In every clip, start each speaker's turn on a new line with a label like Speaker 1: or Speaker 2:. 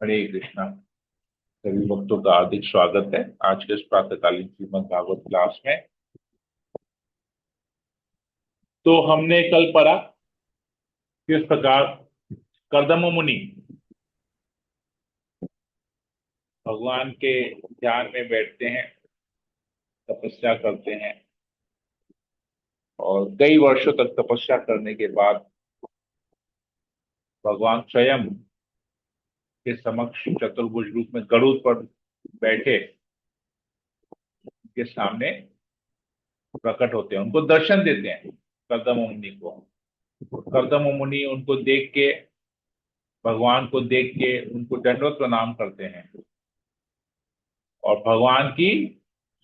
Speaker 1: हरे कृष्णा। सभी भक्तों का हार्दिक स्वागत है आज के इस प्रातःकालीन श्रीमद् भागवत क्लास में। तो हमने कल पढ़ा किस प्रकार कर्दम मुनि भगवान के ध्यान में बैठते हैं, तपस्या करते हैं और कई वर्षों तक तपस्या करने के बाद भगवान स्वयं के समक्ष चतुर्भुज रूप में गरुड़ पर बैठे के सामने प्रकट होते हैं, उनको दर्शन देते हैं कर्दम मुनि को। कर्दम मुनि उनको देख के, भगवान को देख के उनको दंडवत प्रणाम करते हैं और भगवान की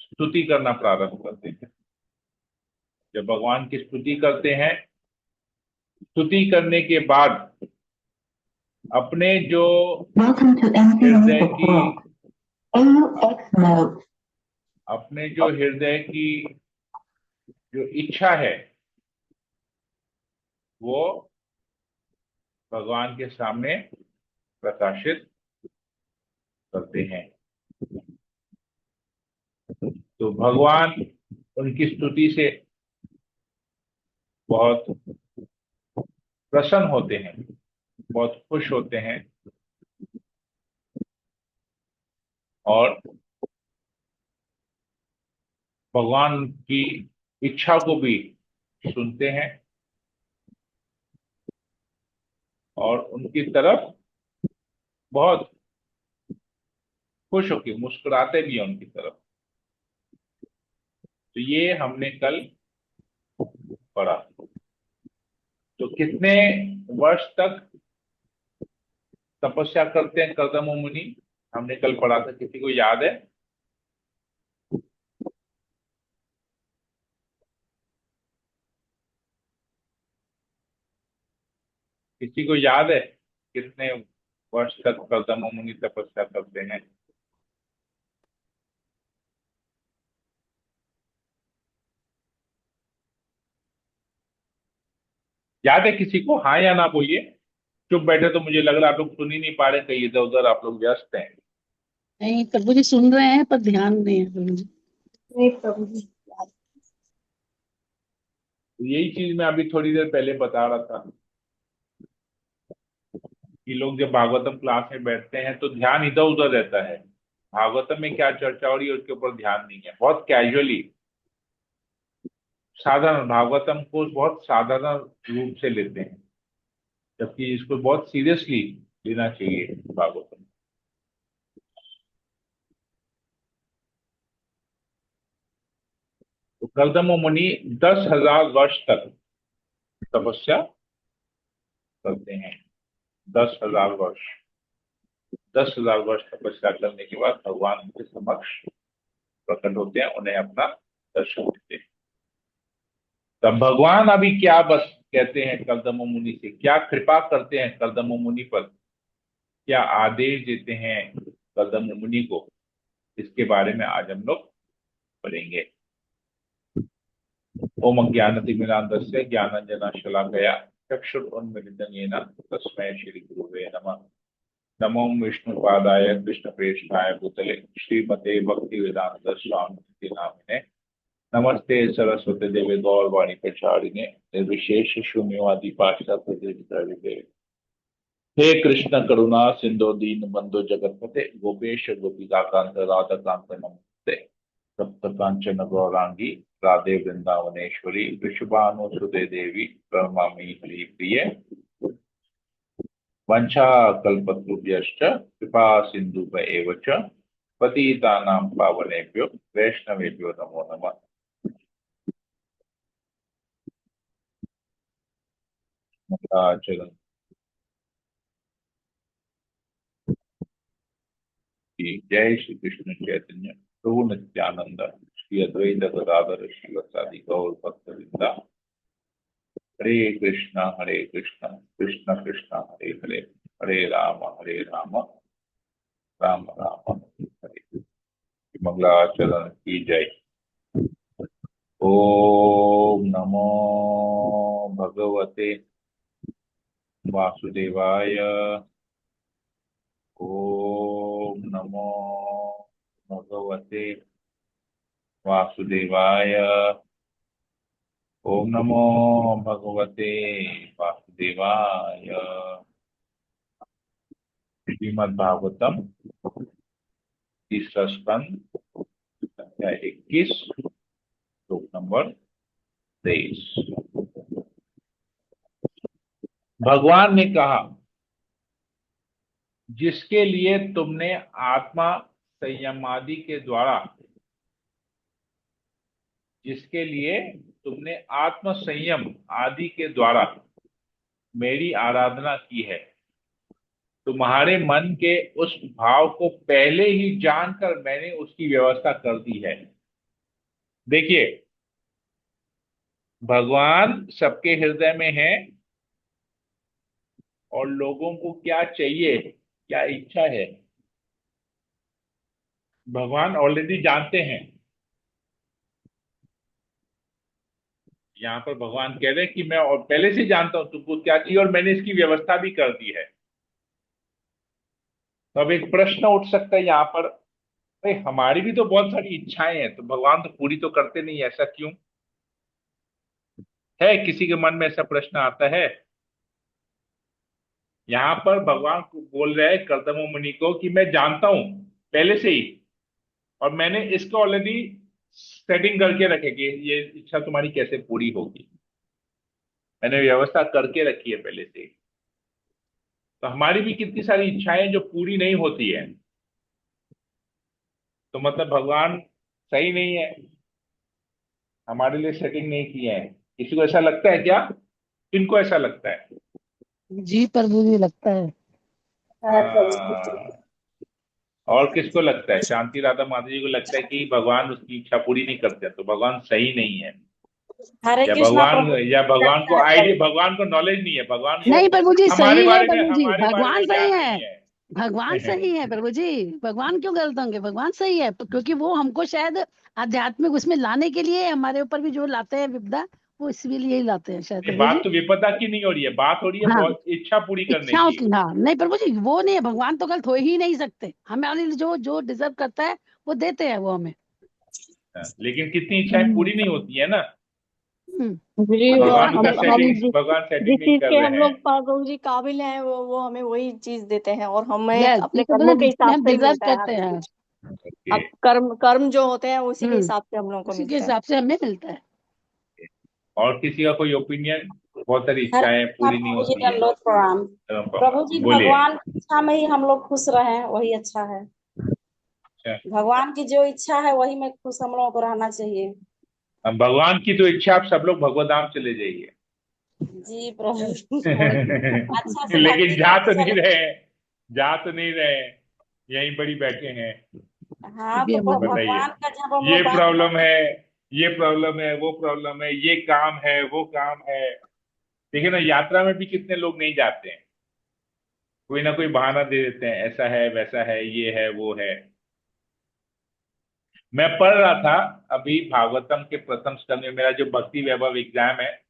Speaker 1: स्तुति करना प्रारंभ करते हैं। जब भगवान की स्तुति करते हैं, स्तुति करने के बाद अपने जो
Speaker 2: Welcome to
Speaker 1: हृदय
Speaker 2: NCN
Speaker 1: की
Speaker 2: support. AUX mode.
Speaker 1: अपने जो हृदय की जो इच्छा है वो भगवान के सामने प्रकाशित करते हैं। तो भगवान उनकी स्तुति से बहुत प्रसन्न होते हैं, बहुत खुश होते हैं और भगवान की इच्छा को भी सुनते हैं और उनकी तरफ बहुत खुश होकर मुस्कुराते भी हैं उनकी तरफ। तो ये हमने कल पढ़ा। तो कितने वर्ष तक तपस्या करते हैं कर्दम मुनि, हमने कल पढ़ा था, किसी को याद है? किसी को याद है कितने वर्ष तक कर्दम मुनि तपस्या करते हैं? याद है किसी को? हाँ या ना बोलिए। चुप बैठे तो मुझे लग रहा है आप लोग सुन ही नहीं पा रहे, कहीं इधर उधर आप लोग व्यस्त हैं।
Speaker 3: नहीं, प्रभु जी सुन रहे हैं पर ध्यान नहीं है प्रभु जी। नहीं प्रभु जी।
Speaker 1: तो यही चीज मैं अभी थोड़ी देर पहले बता रहा था कि लोग जब भागवतम क्लास में बैठते हैं तो ध्यान इधर उधर रहता है। भागवतम में क्या चर्चा हो रही है उसके ऊपर ध्यान नहीं है, बहुत कैजुअली, साधारण भागवतम को बहुत साधारण रूप से लेते हैं, जबकि इसको बहुत सीरियसली लेना चाहिए भागवतम। तो कर्दम मुनि 10,000 वर्ष तक तपस्या करते हैं। 10,000 वर्ष, 10,000 वर्ष तपस्या करने के बाद भगवान उनके समक्ष प्रकट होते हैं, उन्हें अपना दर्शन देते हैं। तब भगवान अभी क्या बस कहते हैं कर्दम मुनि से, क्या कृपा करते हैं कर्दम मुनि पर, क्या आदेश देते हैं कर्दम मुनि को, इसके बारे में आज हम लोग पढ़ेंगे। ओम अज्ञानतिमिरान्धस्य ज्ञानाञ्जनशलाकया चक्षुरुन्मीलितं येन तस्मै श्री गुरुवे नमः। नमो विष्णुपादाय कृष्णप्रेष्ठाय भूतले श्रीमते भक्तिवेदांत स्वामी नामिने नमस्ते सरस्वती देवे गौरवाणी प्रचारिणे निर्विशेष शून्यवादी पाश्चात्य। हे कृष्ण करुणा सिंधु दीन बंधु जगतपते गोपेश गोपिकांत राधा कांत नमस्ते। सप्त कांचन गौरांगी राधे वृंदावनेश्वरी वृषभानुसुते देवी प्रणमामि प्रिय। वंशा कल्पतरुभ्यश्च कृपा सिंधुभ्य एव च पतितानां पावनेभ्यो वैष्णवेभ्यो नमो नमः। मंगलाचरण की जय। श्री कृष्ण चैतन्य प्रभु नित्यानंद श्री अद्वैत गदाधर श्रीवासादि गौर भक्तवृंदा। हरे कृष्ण कृष्ण कृष्ण हरे हरे, हरे राम राम राम हरे हरे। मंगलाचरण की जय। ओम नमो भगवते वासुदेवाय। नमो भगवते वासुदेवाय। ओम नमो भगवते वासुदेवाय। श्रीमद् भागवतम तीसरा स्कंद अध्याय 21 श्लोक नंबर 23। भगवान ने कहा, जिसके लिए तुमने आत्मा संयमादि के द्वारा जिसके लिए तुमने आत्म संयम आदि के द्वारा मेरी आराधना की है, तुम्हारे मन के उस भाव को पहले ही जानकर मैंने उसकी व्यवस्था कर दी है। देखिए, भगवान सबके हृदय में है और लोगों को क्या चाहिए, क्या इच्छा है, भगवान ऑलरेडी जानते हैं। यहाँ पर भगवान कह रहे हैं कि मैं और पहले से जानता हूं तुमको क्या चाहिए और मैंने इसकी व्यवस्था भी कर दी है। तो अब एक प्रश्न उठ सकता है यहाँ पर, भाई हमारी भी तो बहुत सारी इच्छाएं हैं, तो भगवान तो पूरी तो करते नहीं, ऐसा क्यों है? किसी के मन में ऐसा प्रश्न आता है? यहाँ पर भगवान को बोल रहे हैं कर्दम मुनि को कि मैं जानता हूं पहले से ही, और मैंने इसको ऑलरेडी सेटिंग करके रखे कि ये इच्छा तुम्हारी कैसे पूरी होगी। मैंने व्यवस्था करके रखी है पहले से ही। तो हमारी भी कितनी सारी इच्छाएं जो पूरी नहीं होती है, तो मतलब भगवान सही नहीं है, हमारे लिए सेटिंग नहीं किए हैं। किसी को ऐसा लगता है क्या? किनको ऐसा लगता है?
Speaker 3: जी प्रभु जी, लगता है।
Speaker 1: हाँ, और किसको लगता है? शांति राधा माता जी को लगता है कि भगवान उसकी इच्छा पूरी नहीं करते, तो भगवान सही नहीं है,
Speaker 4: हरे
Speaker 1: या
Speaker 4: कृष्णा
Speaker 1: भगवान
Speaker 4: प्रभु।
Speaker 1: या भगवान को आइडिया, भगवान को नॉलेज नहीं है, भगवान को
Speaker 3: नहीं प्रभु जी,
Speaker 1: हमारे
Speaker 3: सही है
Speaker 1: बारे में
Speaker 3: प्रभु जी,
Speaker 1: हमारे बारे
Speaker 3: भगवान
Speaker 1: में
Speaker 3: सही
Speaker 1: ज्ञान
Speaker 3: है।
Speaker 1: नहीं है।
Speaker 3: भगवान सही है प्रभु जी, भगवान क्यों गलत होंगे? भगवान सही है, क्योंकि वो हमको शायद आध्यात्मिक उसमें लाने के लिए, हमारे ऊपर भी जो लाते हैं विपदा, वो इसलिए ही लाते हैं शायद
Speaker 1: ये
Speaker 3: प्रभु
Speaker 1: बात
Speaker 3: जी।
Speaker 1: तो विपदा की नहीं हो रही है, बात हो रही है
Speaker 3: हाँ,
Speaker 1: बहुत इच्छा पूरी करने
Speaker 3: इच्छाओं
Speaker 1: की।
Speaker 3: की। हाँ नहीं प्रभु जी, वो नहीं है, भगवान तो गलत हो ही नहीं सकते। हमें जो जो डिजर्व करता है वो देते हैं वो हमें।
Speaker 1: हाँ, लेकिन कितनी इच्छाएं
Speaker 4: हम्म,
Speaker 1: पूरी नहीं होती है ना।
Speaker 4: जी
Speaker 1: तो
Speaker 4: वो
Speaker 1: भगवान का
Speaker 4: हम
Speaker 1: भगवान सेटिंग
Speaker 4: जिस
Speaker 1: नहीं
Speaker 4: चीज
Speaker 1: कर
Speaker 4: के हम
Speaker 1: रहे हैं।
Speaker 4: लोग प्रभु जी काबिल हैं वो हमें वही चीज देते हैं, और हमें
Speaker 3: यस,
Speaker 4: अपने
Speaker 3: तो
Speaker 4: कर्मों के
Speaker 3: जितने
Speaker 4: हिसाब
Speaker 3: हम
Speaker 4: से ही
Speaker 3: डिजर्व
Speaker 4: मिलता है हर
Speaker 3: करते हैं।
Speaker 4: चीज।
Speaker 1: ओके।
Speaker 4: अब कर्म कर्म जो होते हैं उसी के हिसाब से हम लोगों को
Speaker 3: उसी के
Speaker 4: मिलता है।
Speaker 3: हिसाब से हमें मिलता है।
Speaker 1: और किसी का कोई ओपिनियन? बहुत सारी
Speaker 5: हरे
Speaker 1: इच्छाएं
Speaker 5: कृष्णा
Speaker 1: पूरी नहीं
Speaker 5: प्रभु जी,
Speaker 1: होती है।
Speaker 5: दंडोत प्रणाम। प्रभु जी,
Speaker 1: बोलिए।
Speaker 5: भगवान की इच्छा में ही हम लोग खुश रहें, वही अच्छा है।
Speaker 1: अच्छा,
Speaker 5: भगवान की जो इच्छा है वही में खुश हम लोगों को रहना चाहिए।
Speaker 1: अब भगवान की तो इच्छा, आप सब लोग भगवत धाम चले जाइए।
Speaker 5: जी प्रभु। अच्छा से
Speaker 1: लेकिन
Speaker 5: भक्ति
Speaker 1: जा
Speaker 5: करते
Speaker 1: तो नहीं
Speaker 5: चले।
Speaker 1: रहे, जा तो नहीं रहे, यहीं बड़ी बैठे हैं।
Speaker 5: हाँ,
Speaker 3: भी
Speaker 5: तो
Speaker 3: हम लोग
Speaker 1: बताइए,
Speaker 5: भगवान का जब हम
Speaker 1: ये
Speaker 5: लोग बात
Speaker 1: प्रॉब्लम
Speaker 5: करते
Speaker 1: है, ये प्रॉब्लम है, वो प्रॉब्लम है, ये काम है, वो काम है। देखिए ना, यात्रा में भी कितने लोग नहीं जाते हैं, कोई ना कोई बहाना दे देते हैं, ऐसा है, वैसा है, ये है, वो है। मैं पढ़ रहा था अभी भागवतम के प्रथम स्कंद में, मेरा जो भक्ति वैभव एग्जाम है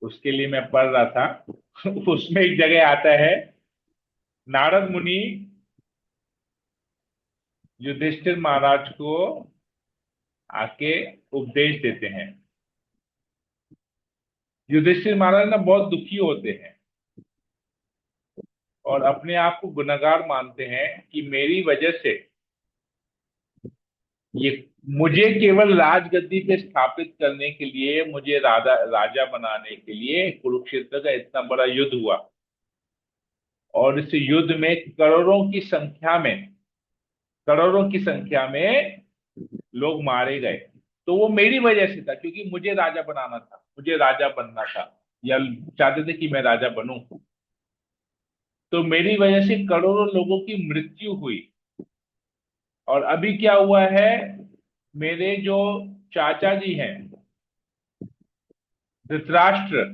Speaker 1: उसके लिए मैं पढ़ रहा था। उसमें एक जगह आता है, नारद मुनि युधिष्ठिर महाराज को आके उपदेश देते हैं। युधिष्ठिर महाराज ना बहुत दुखी होते हैं और अपने आप को गुनहगार मानते हैं कि मेरी वजह से ये, मुझे केवल राजगद्दी पे स्थापित करने के लिए, मुझे राजा बनाने के लिए कुरुक्षेत्र का इतना बड़ा युद्ध हुआ, और इस युद्ध में करोड़ों की संख्या में लोग मारे गए। तो वो मेरी वजह से था, क्योंकि मुझे राजा बनाना था, मुझे राजा बनना था, या चाहते थे कि मैं राजा बनूं। तो मेरी वजह से करोड़ों लोगों की मृत्यु हुई। और अभी क्या हुआ है, मेरे जो चाचा जी हैं धृतराष्ट्र,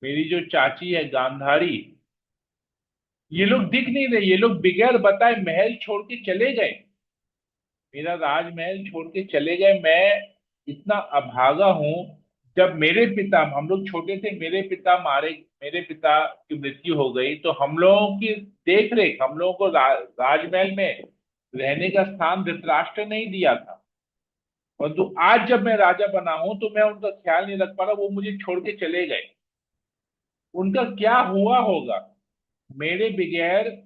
Speaker 1: मेरी जो चाची है गांधारी, ये लोग दिख नहीं रहे, ये लोग बगैर बताए महल छोड़ के चले गए, मेरा राजमहल छोड़ के चले गए। मैं इतना अभागा हूं। जब मेरे पिता, हम लोग छोटे थे, मेरे पिता मारे मेरे पिता की मृत्यु हो गई तो हम लोगों की देख रेख, हम लोगों को राजमहल में रहने का स्थान धृतराष्ट्र नहीं दिया था। परंतु आज जब मैं राजा बना हूं तो मैं उनका ख्याल नहीं रख पा रहा, वो मुझे छोड़ के चले गए। उनका क्या हुआ होगा, मेरे बगैर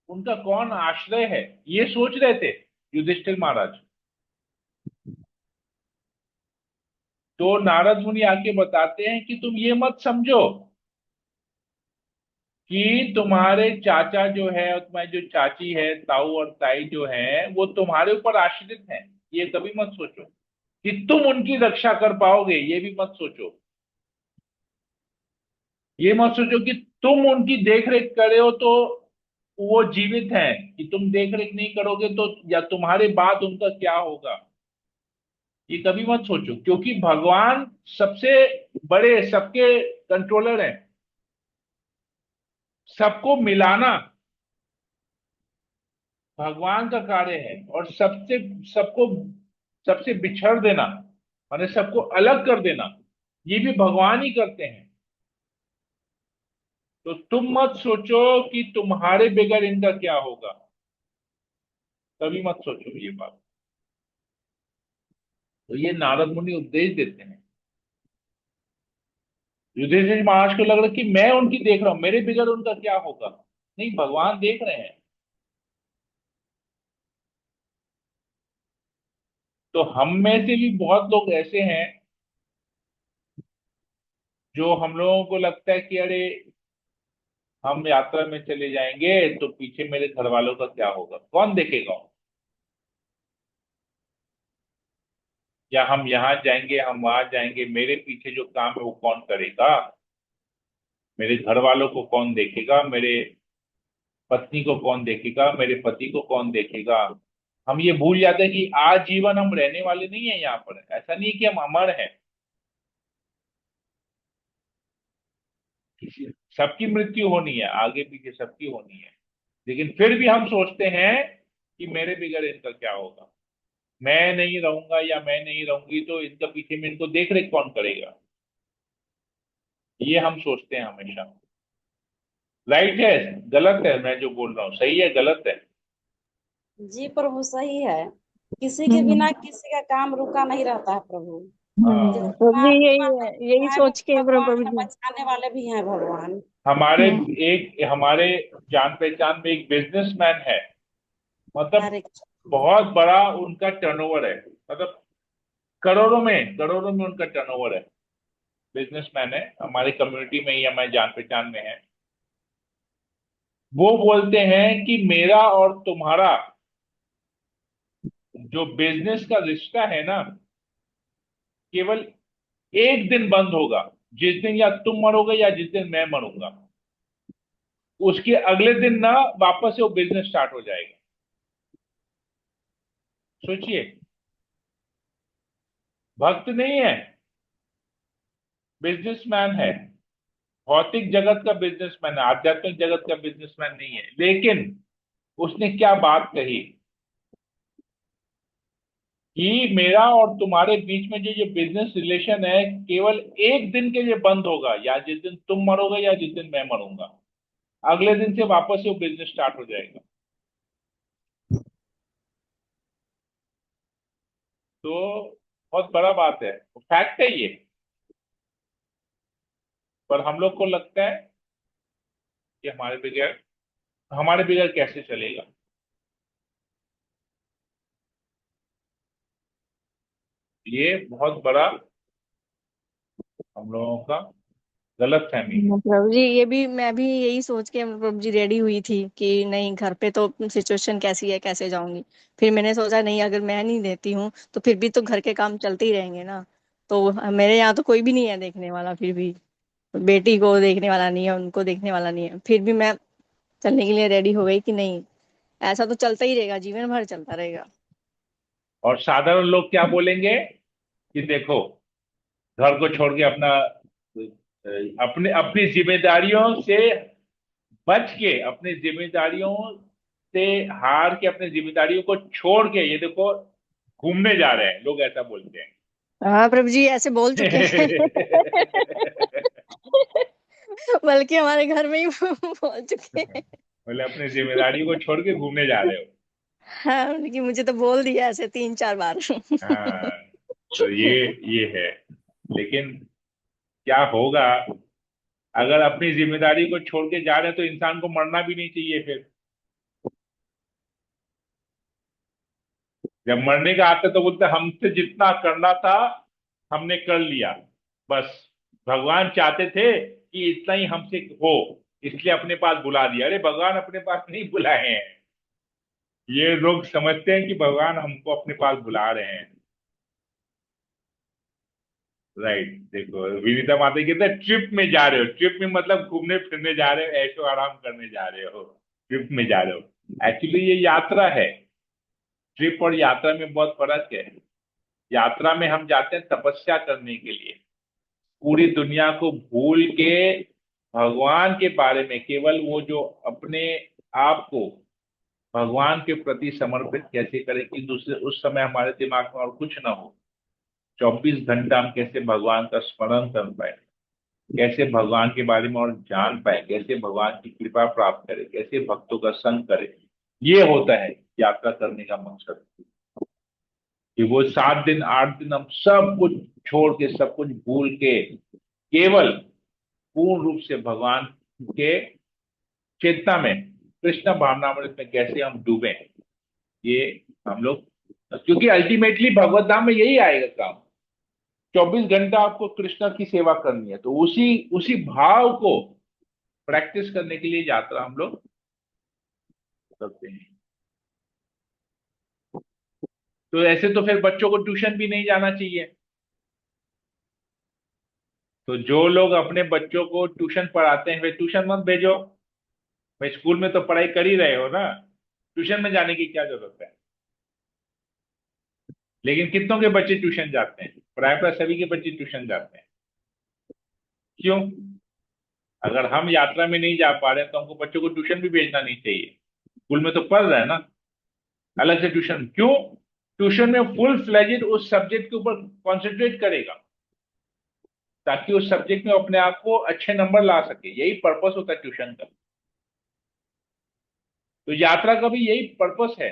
Speaker 1: उनका कौन आश्रय है, ये सोच रहे थे युधिष्ठिर महाराज। तो नारद मुनि आके बताते हैं कि तुम ये मत समझो कि तुम्हारे चाचा जो है और तुम्हारी जो चाची है, ताऊ और ताई जो है, वो तुम्हारे ऊपर आश्रित हैं। ये कभी मत सोचो कि तुम उनकी रक्षा कर पाओगे, ये भी मत सोचो। ये मत सोचो कि तुम उनकी देख रेख करे हो तो वो जीवित हैं, कि तुम देख रेख नहीं करोगे तो या तुम्हारे बाद उनका क्या होगा, ये कभी मत सोचो। क्योंकि भगवान सबसे बड़े, सबके कंट्रोलर हैं। सबको मिलाना भगवान का कार्य है, और सबसे सबको सबसे बिछड़ देना, माने सबको अलग कर देना, ये भी भगवान ही करते हैं। तो तुम मत सोचो कि तुम्हारे बगैर इनका क्या होगा, कभी मत सोचो ये बात। तो ये नारद मुनि उपदेश देते हैं। युधिष्ठिर महाराज को लग रहा है कि मैं उनकी देख रहा हूं, मेरे बगैर उनका क्या होगा। नहीं, भगवान देख रहे हैं। तो हम में से भी बहुत लोग ऐसे हैं जो हम लोगों को लगता है कि अरे हम यात्रा में चले जाएंगे तो पीछे मेरे घर वालों का क्या होगा, कौन देखेगा। या हम यहाँ जाएंगे, हम वहां जाएंगे, मेरे पीछे जो काम है वो कौन करेगा, मेरे घर वालों को कौन देखेगा, मेरे पत्नी को कौन देखेगा, मेरे पति को कौन देखेगा। हम ये भूल जाते हैं कि आजीवन हम रहने वाले नहीं है यहाँ पर। ऐसा नहीं है कि हम अमर हैं। सबकी मृत्यु होनी है, आगे पीछे सबकी होनी है। लेकिन फिर भी हम सोचते हैं कि मेरे बगैर इनका क्या होगा, मैं नहीं रहूंगा या मैं नहीं रहूंगी तो इनका पीछे में इनको देख रेख कौन करेगा, ये हम सोचते हैं हमेशा। राइट है, गलत है मैं जो बोल रहा हूँ, सही है गलत है?
Speaker 5: जी प्रभु सही है। किसी के बिना किसी का काम रुका नहीं रहता है प्रभु।
Speaker 1: हाँ।
Speaker 4: प्रभु
Speaker 5: जितना
Speaker 4: जी
Speaker 5: आत्मा
Speaker 4: यही
Speaker 5: है वो
Speaker 4: सोच के प्रभु
Speaker 5: भगवान है,
Speaker 4: जी।
Speaker 5: बचाने वाले भी हैं भगवान।
Speaker 1: हमारे हमारे जान पहचान में एक बिजनेसमैन है, मतलब
Speaker 5: हरे
Speaker 1: बहुत बड़ा उनका टर्नओवर है, मतलब करोड़ों में उनका टर्नओवर है। बिजनेसमैन है, हमारी कम्युनिटी में ही हमारे जान पहचान में है। वो बोलते हैं कि मेरा और तुम्हारा जो बिजनेस का रिश्ता है ना, केवल एक दिन बंद होगा, जिस दिन या तुम मरोगे या जिस दिन मैं मरूंगा। उसके अगले दिन ना वापस से वो बिजनेस स्टार्ट हो जाएगा। सोचिए, भक्त नहीं है, बिजनेसमैन है। भौतिक जगत का बिजनेसमैन है, आध्यात्मिक जगत का बिजनेसमैन नहीं है। लेकिन उसने क्या बात कही कि मेरा और तुम्हारे बीच में जो ये बिजनेस रिलेशन है, केवल एक दिन के लिए बंद होगा, या जिस दिन तुम मरोगे या जिस दिन मैं मरूंगा, अगले दिन से वापस से वो बिजनेस स्टार्ट हो जाएगा। तो बहुत बड़ा बात है, फैक्ट है ये। पर हम लोग को लगता है कि हमारे बगैर कैसे चलेगा। ये बहुत बड़ा हम लोगों का गलत फहमी है।
Speaker 4: प्रभु जी ये भी मैं भी यही सोच के प्रभु जी रेडी हुई थी कि नहीं घर पे तो सिचुएशन कैसी है कैसे जाऊंगी। फिर मैंने सोचा नहीं अगर मैं नहीं देती हूँ तो फिर भी तो घर के काम चलते ही रहेंगे ना। तो मेरे यहाँ तो कोई भी नहीं है देखने वाला फिर भी। बेटी को देखने वाला नहीं है उनको देखने वाला नहीं है फिर भी मैं चलने के लिए रेडी हो गई कि नहीं ऐसा तो चलता ही रहेगा जीवन भर चलता रहेगा।
Speaker 1: और साधारण लोग क्या बोलेंगे कि देखो, घर को छोड़ के अपने अपनी जिम्मेदारियों से बच के, अपनी जिम्मेदारियों से हार के, अपनी जिम्मेदारियों को छोड़ के ये देखो घूमने जा रहे हैं, लोग ऐसा बोलते हैं।
Speaker 4: हाँ प्रभु जी ऐसे बोल चुके हैं। बल्कि हमारे घर में ही पहुंच चुके हैं।
Speaker 1: बोले अपनी जिम्मेदारी को छोड़ के घूमने जा रहे हो।
Speaker 4: हाँ, कि मुझे तो बोल दिया ऐसे 3-4 बार।
Speaker 1: हाँ, तो ये है। लेकिन क्या होगा, अगर अपनी जिम्मेदारी को छोड़ के जा रहे हैं तो इंसान को मरना भी नहीं चाहिए फिर। जब मरने का आता तो बोलते हमसे जितना करना था हमने कर लिया, बस भगवान चाहते थे कि इतना ही हमसे हो, इसलिए अपने पास बुला दिया। अरे भगवान अपने पास नहीं बुलाए हैं, ये लोग समझते हैं कि भगवान हमको अपने पास बुला रहे हैं। राइट, देखो विनीता माता कहते हैं ट्रिप में जा रहे हो, ट्रिप में मतलब घूमने फिरने जा रहे हो, ऐशो आराम करने जा रहे हो, ट्रिप में जा रहे हो। एक्चुअली ये यात्रा है। ट्रिप और यात्रा में बहुत फर्क है। यात्रा में हम जाते हैं तपस्या करने के लिए, पूरी दुनिया को भूल के भगवान के बारे में, केवल वो जो अपने आप को भगवान के प्रति समर्पित कैसे करें कि दूसरे उस समय हमारे दिमाग में और कुछ ना हो। 24 घंटा हम कैसे भगवान का स्मरण कर पाए, कैसे भगवान के बारे में और जान पाए, कैसे भगवान की कृपा प्राप्त करें, कैसे भक्तों का संग करें। ये होता है यात्रा करने का मकसद, कि वो 7 दिन 8 दिन हम सब कुछ छोड़ के, सब कुछ भूल के, केवल पूर्ण रूप से भगवान के चेतना में, कृष्ण भावनामृत में कैसे हम डूबे। ये हम लोग, क्योंकि अल्टीमेटली भगवत धाम में यही आएगा काम। 24 घंटा आपको कृष्ण की सेवा करनी है, तो उसी उसी भाव को प्रैक्टिस करने के लिए यात्रा हम लोग करते हैं। तो ऐसे तो फिर बच्चों को ट्यूशन भी नहीं जाना चाहिए। तो जो लोग अपने बच्चों को ट्यूशन पढ़ाते हैं वे ट्यूशन मत भेजो। भाई स्कूल में तो पढ़ाई कर ही रहे हो ना, ट्यूशन में जाने की क्या जरूरत है। लेकिन कितनों के बच्चे ट्यूशन जाते हैं? प्रायः सभी के बच्चे ट्यूशन जाते हैं। क्यों? अगर हम यात्रा में नहीं जा पा रहे हैं तो हमको बच्चों को ट्यूशन भी भेजना नहीं चाहिए। स्कूल में तो पढ़ रहे हैं ना, अलग से ट्यूशन क्यों? ट्यूशन में फुल फ्लेजेड उस सब्जेक्ट के ऊपर कॉन्सेंट्रेट करेगा, ताकि उस सब्जेक्ट में अपने आप को अच्छे नंबर ला सके। यही पर्पस होता है ट्यूशन का। तो यात्रा का भी यही पर्पस है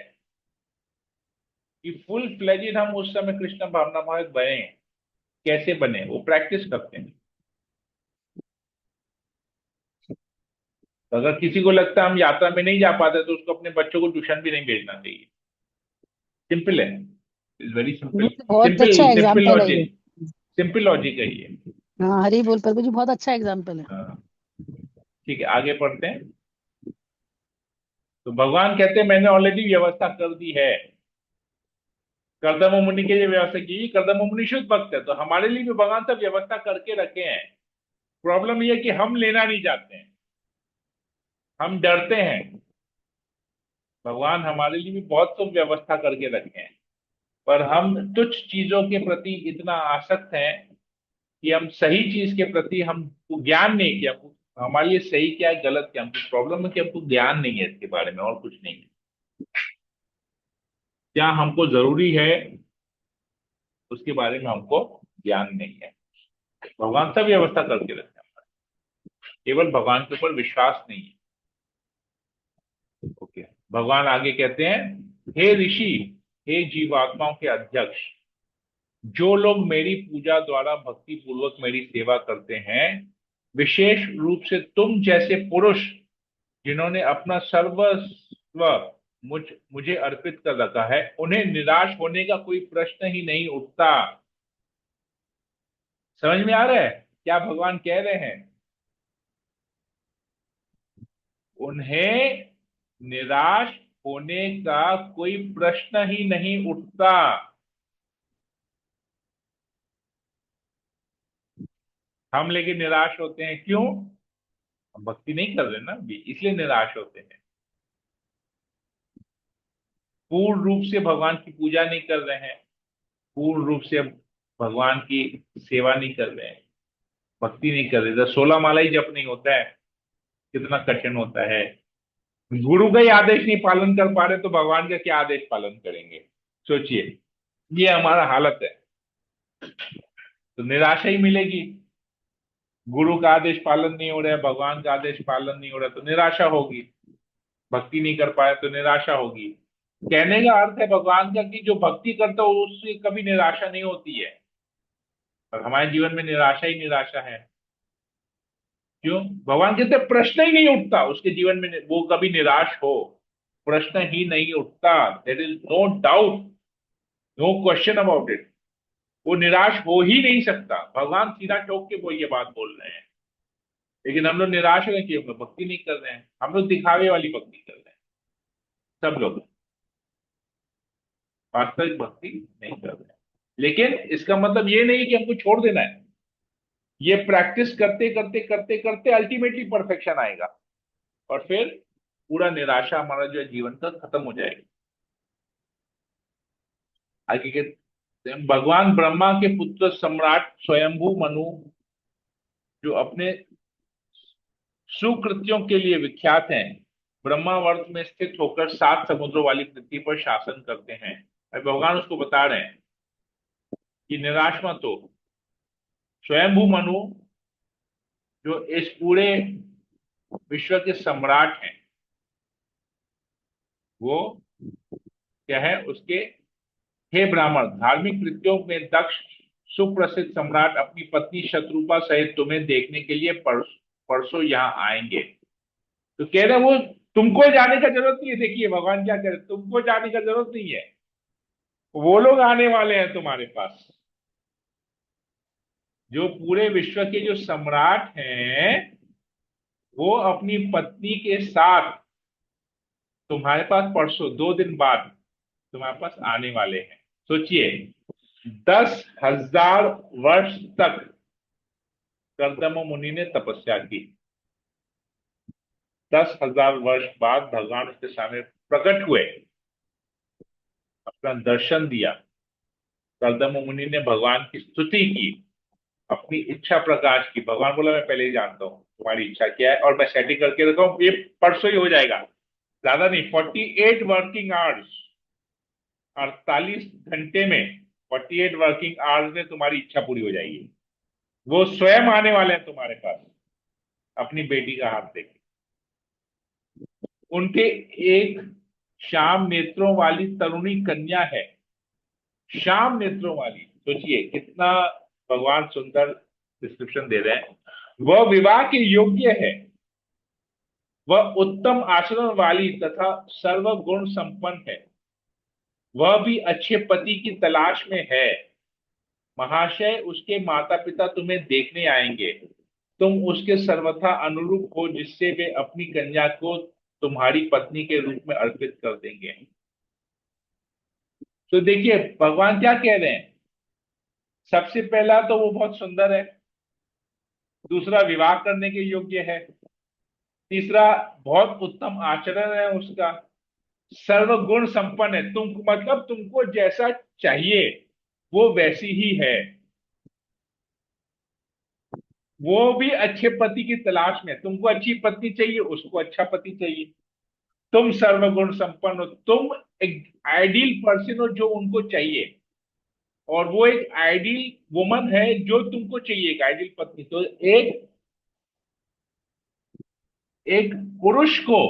Speaker 1: कि फुल फ्लेजेड हम उस समय कृष्ण भावनामय बने। कैसे बने वो प्रैक्टिस करते हैं। तो अगर किसी को लगता है हम यात्रा में नहीं जा पाते तो उसको अपने बच्चों को ट्यूशन भी नहीं भेजना चाहिए। सिंपल है, इट्स वेरी सिंपल।
Speaker 3: बहुत
Speaker 1: सिंपल
Speaker 3: अच्छा
Speaker 1: सिंपल
Speaker 3: एग्जाम्पल है ये।
Speaker 1: लॉजिक, सिंपल लॉजिक है ये।
Speaker 3: हाँ, हरी बोल प्रभु जी, बहुत अच्छा एग्जाम्पल है।
Speaker 1: हाँ, ठीक है, आगे पढ़ते हैं। तो भगवान कहते हैं मैंने ऑलरेडी व्यवस्था कर दी है। कर्दम मुनि के लिए व्यवस्था की, कर्दम मुनि शुद्ध भक्त है, तो हमारे लिए भी भगवान सब व्यवस्था करके रखे हैं। प्रॉब्लम यह है कि हम लेना नहीं चाहते हैं, हम डरते हैं। भगवान हमारे लिए भी बहुत सब व्यवस्था करके रखे हैं, पर हम तुच्छ चीजों के प्रति इतना आसक्त हैं कि हम सही चीज के प्रति हमको ज्ञान नहीं किया। हमारे लिए सही क्या है गलत क्या, हमको प्रॉब्लम है कि हमको ज्ञान नहीं है इसके बारे में, और कुछ नहीं है। क्या हमको जरूरी है उसके बारे में हमको ज्ञान नहीं है। भगवान सब व्यवस्था करके रखते हैं, केवल भगवान के ऊपर विश्वास नहीं है। ओके, भगवान आगे कहते हैं, हे ऋषि, हे जीवात्माओं के अध्यक्ष, जो लोग मेरी पूजा द्वारा भक्ति पूर्वक मेरी सेवा करते हैं, विशेष रूप से तुम जैसे पुरुष जिन्होंने अपना सर्वस्व मुझे अर्पित कर रखा है, उन्हें निराश होने का कोई प्रश्न ही नहीं उठता। समझ में आ रहा है क्या भगवान कह रहे हैं? उन्हें निराश होने का कोई प्रश्न ही नहीं उठता। हम लेकिन निराश होते हैं, क्यों? हम भक्ति नहीं कर रहे ना अभी, इसलिए निराश होते हैं। पूर्ण रूप से भगवान की पूजा नहीं कर रहे हैं, पूर्ण रूप से भगवान की सेवा नहीं कर रहे हैं, भक्ति नहीं कर रहे। तो 16 माला ही जप नहीं होता है, कितना कठिन होता है। गुरु का ही आदेश नहीं पालन कर पा रहे तो भगवान का क्या आदेश पालन करेंगे? सोचिए, ये हमारा हालत है। तो निराशा ही मिलेगी। गुरु का आदेश पालन नहीं हो रहा है, भगवान का आदेश पालन नहीं हो रहा है, तो निराशा होगी। भक्ति नहीं कर पाए तो निराशा होगी। कहने का अर्थ है भगवान का कि जो भक्ति करता हो उससे कभी निराशा नहीं होती है। और हमारे जीवन में निराशा ही निराशा है। क्यों? भगवान कहते हैं, प्रश्न ही नहीं उठता उसके जीवन में वो कभी निराश हो। प्रश्न ही नहीं उठता। There is no doubt, no question about it. वो निराश हो ही नहीं सकता। भगवान सीधा टोक के वो ये बात बोल रहे हैं। लेकिन हम लोग निराश हो गए कि हम लोग भक्ति नहीं कर रहे हैं, हम लोग दिखावे वाली भक्ति कर रहे हैं। सब लोग वास्तविक भक्ति नहीं कर रहे हैं। लेकिन इसका मतलब ये नहीं कि हमको छोड़ देना है। ये प्रैक्टिस करते करते करते करते अल्टीमेटली परफेक्शन आएगा, और फिर पूरा निराशा हमारा जो है जीवन का खत्म हो जाएगा। आगे कहते हैं, भगवान ब्रह्मा के पुत्र सम्राट स्वयंभू मनु, जो अपने सुकृत्यों के लिए विख्यात हैं, ब्रह्मावर्त में स्थित होकर 7 समुद्रों वाली पृथ्वी पर शासन करते हैं। और भगवान उसको बता रहे हैं कि निराश मत हो। स्वयंभू मनु जो इस पूरे विश्व के सम्राट हैं, वो क्या है उसके, हे ब्राह्मण, धार्मिक कृत्यों में दक्ष सुप्रसिद्ध सम्राट अपनी पत्नी शत्रुपा सहित तुम्हें देखने के लिए परसों यहाँ आएंगे। तो कह रहे वो तुमको जाने का जरूरत नहीं है। देखिए भगवान क्या कह रहे, तुमको जाने का जरूरत नहीं है, वो लोग आने वाले हैं तुम्हारे पास। जो पूरे विश्व के जो सम्राट हैं, वो अपनी पत्नी के साथ तुम्हारे पास परसों 2 दिन बाद तुम्हारे पास आने वाले हैं। सोचिए, 10,000 वर्ष तक कर्दम मुनि ने तपस्या की। 10,000 वर्ष बाद भगवान उसके सामने प्रकट हुए, अपना दर्शन दिया। कर्दम मुनि ने भगवान की स्तुति की, अपनी इच्छा प्रकाश की। भगवान बोला, मैं पहले ही जानता हूं तुम्हारी इच्छा क्या है, और मैं सेटिंग करके रखा हूं, ये परसों ही हो जाएगा। ज्यादा नहीं, 48 वर्किंग आवर्स, 48 घंटे में, 48 वर्किंग आवर्स में तुम्हारी इच्छा पूरी हो जाएगी। वो स्वयं आने वाले हैं तुम्हारे पास, अपनी बेटी का हाथ देके। उनके एक श्याम नेत्रों वाली तरुणी कन्या है। श्याम नेत्रों वाली, सोचिए कितना भगवान सुंदर डिस्क्रिप्शन दे रहे हैं। वह विवाह के योग्य है, वह उत्तम आचरण वाली तथा सर्वगुण संपन्न है, वह भी अच्छे पति की तलाश में है। महाशय, उसके माता पिता तुम्हें देखने आएंगे। तुम उसके सर्वथा अनुरूप हो, जिससे वे अपनी कन्या को तुम्हारी पत्नी के रूप में अर्पित कर देंगे। तो देखिए भगवान क्या कह रहे हैं। सबसे पहला तो वो बहुत सुंदर है, दूसरा विवाह करने के योग्य है, तीसरा बहुत उत्तम आचरण है उसका, सर्वगुण संपन्न है। तुम मतलब तुमको जैसा चाहिए वो वैसी ही है। वो भी अच्छे पति की तलाश में, तुमको अच्छी पत्नी चाहिए, उसको अच्छा पति चाहिए। तुम सर्वगुण संपन्न हो, तुम एक आइडियल पर्सन हो जो उनको चाहिए, और वो एक आइडियल वुमन है जो तुमको चाहिए, एक आइडियल पत्नी। तो एक एक पुरुष को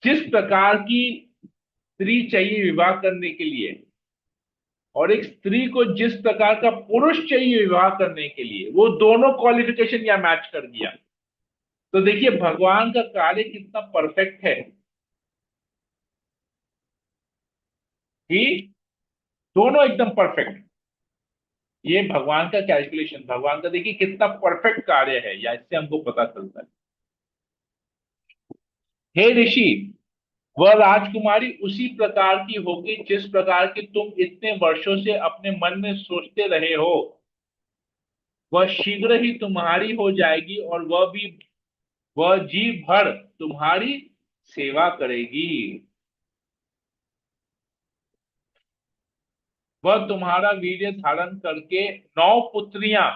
Speaker 1: जिस प्रकार की स्त्री चाहिए विवाह करने के लिए, और एक स्त्री को जिस प्रकार का पुरुष चाहिए विवाह करने के लिए, वो दोनों क्वालिफिकेशन यहां मैच कर दिया। तो देखिए भगवान का कार्य कितना परफेक्ट है कि दोनों एकदम परफेक्ट। ये भगवान का कैलकुलेशन, भगवान का देखिए कितना परफेक्ट कार्य है, या इससे हमको पता चलता है। हे ऋषि, वह राजकुमारी उसी प्रकार की होगी जिस प्रकार की तुम इतने वर्षों से अपने मन में सोचते रहे हो। वह शीघ्र ही तुम्हारी हो जाएगी, और वह जी भर तुम्हारी सेवा करेगी। वह तुम्हारा वीर्य धारण करके 9 पुत्रियां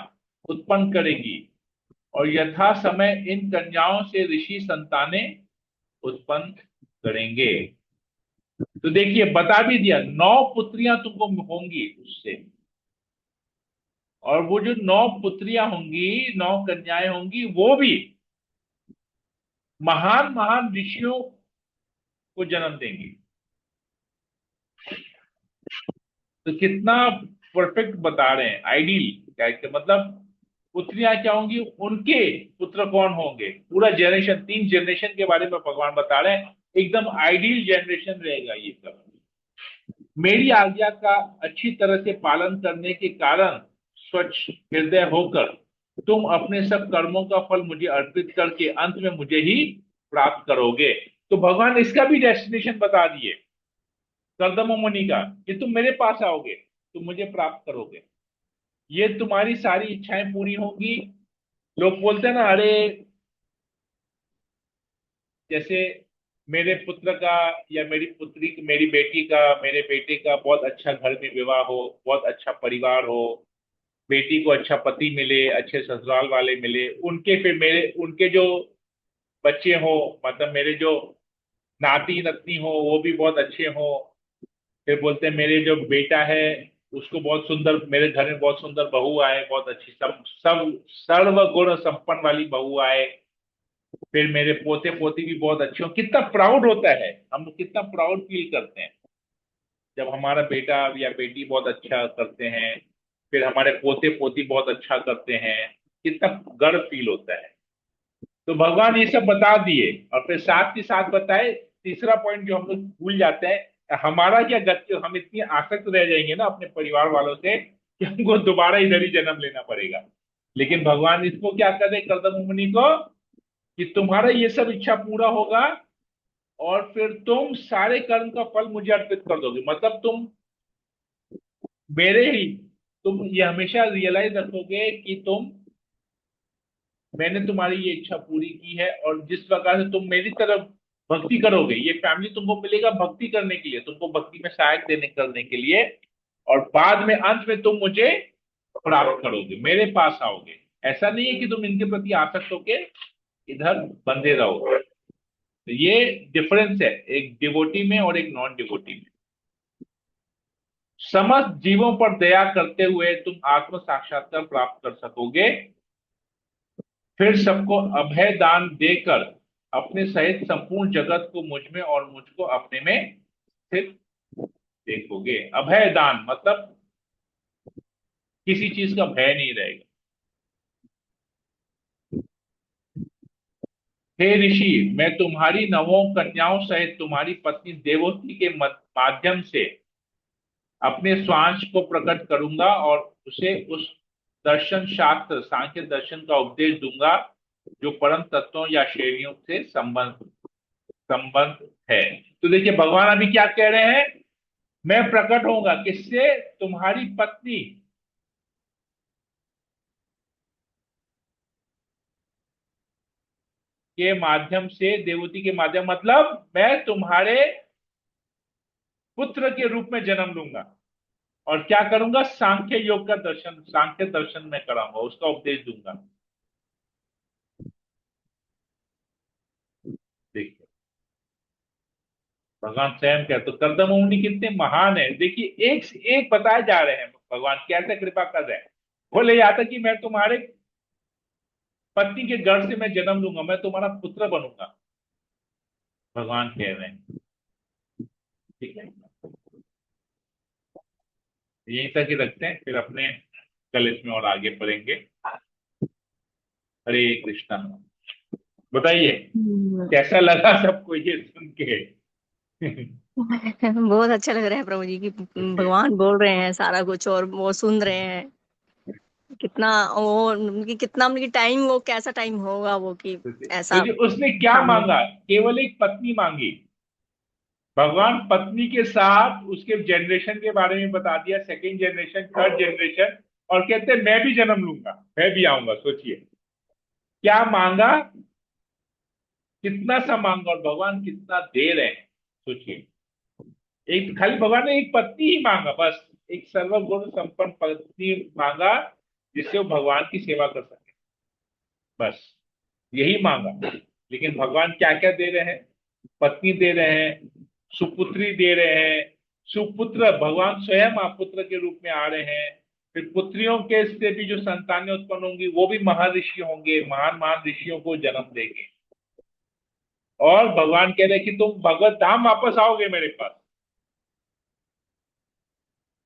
Speaker 1: उत्पन्न करेगी, और यथा समय इन कन्याओं से ऋषि संतानें उत्पन्न करेंगे। तो देखिए बता भी दिया, 9 पुत्रियां तुमको होंगी उससे, और वो जो 9 पुत्रियां होंगी, 9 कन्याएं होंगी, वो भी महान महान ऋषियों को जन्म देंगी। तो कितना परफेक्ट बता रहे हैं, आइडियल क्या है, मतलब पुत्रियां क्या होंगी, उनके पुत्र कौन होंगे, पूरा जनरेशन, 3 जनरेशन के बारे में भगवान बता रहे हैं। एकदम आइडियल जनरेशन रहेगा ये सब। मेरी आज्ञा का अच्छी तरह से पालन करने के कारण स्वच्छ हृदय होकर तुम अपने सब कर्मों का फल मुझे अर्पित करके अंत में मुझे ही प्राप्त करोगे। तो भगवान इसका भी डेस्टिनेशन बता दिए कर्दम मुनि का, कि तुम मेरे पास आओगे, तुम मुझे प्राप्त करोगे, ये तुम्हारी सारी इच्छाएं पूरी होंगी। लोग बोलते हैं ना, अरे जैसे मेरे पुत्र का या मेरी पुत्री, मेरी बेटी का, मेरे बेटे का बहुत अच्छा घर में विवाह हो, बहुत अच्छा परिवार हो, बेटी को अच्छा पति मिले, अच्छे ससुराल वाले मिले, उनके फिर मेरे उनके जो बच्चे हो, मतलब मेरे जो नाती नतनी हो वो भी बहुत अच्छे हो। फिर बोलते हैं मेरे जो बेटा है उसको बहुत सुंदर, मेरे घर में बहुत सुंदर बहू आए, बहुत अच्छी, सब सब सर्व गुण संपन्न वाली बहू आए। फिर मेरे पोते पोती भी बहुत अच्छे हो। कितना प्राउड होता है, हम लोग कितना प्राउड फील करते हैं जब हमारा बेटा या बेटी बहुत अच्छा करते हैं, फिर हमारे पोते पोती बहुत अच्छा करते हैं, कितना गर्व फील होता है। तो भगवान ये सब बता दिए, और फिर साथ ही साथ बताए तीसरा पॉइंट जो हम लोग भूल जाते हैं, हमारा क्या गति, हम इतनी आसक्त रह जाएंगे ना अपने परिवार वालों से कि हमको दोबारा इधर ही जन्म लेना पड़ेगा। लेकिन भगवान इसको क्या कर रहे कर्दम मुनि को, कि तुम्हारा ये सब इच्छा पूरा होगा और फिर तुम सारे कर्म का फल मुझे अर्पित कर दोगे। मतलब तुम मेरे ही, तुम ये हमेशा रियलाइज रखोगे कि मैंने तुम्हारी ये इच्छा पूरी की है, और जिस प्रकार से तुम मेरी तरफ भक्ति करोगे, ये फैमिली तुमको मिलेगा भक्ति करने के लिए, तुमको भक्ति में सहायक देने करने के लिए, और बाद में अंत में तुम मुझे प्राप्त करोगे, मेरे पास आओगे। ऐसा नहीं है कि तुम इनके प्रति आसक्त होके इधर बंधे रहोगे। तो ये डिफरेंस है एक डिवोटी में और एक नॉन डिवोटी में। समस्त जीवों पर दया करते हुए तुम आत्म साक्षात्कार प्राप्त कर सकोगे। फिर सबको अभय दान देकर अपने सहित संपूर्ण जगत को मुझ में और मुझको अपने में स्थित देखोगे। अभय दान मतलब किसी चीज का भय नहीं रहेगा। हे ऋषि, मैं तुम्हारी 9 कन्याओं सहित तुम्हारी पत्नी देवहूति के माध्यम से अपने स्वांश को प्रकट करूंगा और उसे उस दर्शन शास्त्र सांख्य दर्शन का उपदेश दूंगा जो परम तत्वों या श्रेणियों से संबंध है। तो देखिए भगवान अभी क्या कह रहे हैं, मैं प्रकट होऊंगा किससे, तुम्हारी पत्नी के माध्यम से, देवहूति के माध्यम, मतलब मैं तुम्हारे पुत्र के रूप में जन्म लूंगा और क्या करूंगा, सांख्य योग का दर्शन, सांख्य दर्शन में कराऊंगा, उसका उपदेश दूंगा। देखिए भगवान स्वयं क्या, तो कर्दम मुनि कितने महान है। देखिए एक से एक बताए जा रहे हैं भगवान कैसे कृपा कर रहे हैं। बोले यहाँ तक कि मैं तुम्हारे पत्नी के गर्भ से मैं जन्म लूंगा, मैं तुम्हारा पुत्र बनूंगा, भगवान कह रहे हैं। ठीक है, यहीं तक ही रखते हैं, फिर अपने कल इसमें और आगे बढ़ेंगे। हरे कृष्णा। बताइए कैसा लगा सबको ये सुन के?
Speaker 4: बहुत अच्छा लग रहा है प्रभु जी की भगवान बोल रहे हैं सारा कुछ और वो सुन रहे हैं। कितना वो उनकी कितना उनकी टाइम, वो कैसा टाइम होगा वो कि
Speaker 1: तो
Speaker 4: ऐसा
Speaker 1: जी उसने क्या
Speaker 4: सामने।
Speaker 1: मांगा, केवल एक पत्नी मांगी। भगवान पत्नी के साथ उसके जनरेशन के बारे में बता दिया, सेकंड जनरेशन, थर्ड जनरेशन, और कहते हैं मैं भी जन्म लूंगा, मैं भी आऊंगा। सोचिए क्या मांगा, कितना सा मांगा, और भगवान कितना दे रहे हैं। सोचिए, एक खाली भगवान ने एक पत्नी ही मांगा, बस एक सर्वगुण संपन्न पत्नी मांगा जिससे वो भगवान की सेवा कर सके, बस यही मांगा। लेकिन भगवान क्या क्या दे रहे हैं, पत्नी दे रहे हैं, सुपुत्री दे रहे हैं, सुपुत्र, भगवान स्वयं आप पुत्र के रूप में आ रहे हैं, फिर पुत्रियों के से भी जो संतानें उत्पन्न होंगी वो भी महर्षि होंगे, महान महान ऋषियों को जन्म देंगे। और भगवान कह रहे हैं कि तुम भगवत धाम वापस आओगे मेरे पास।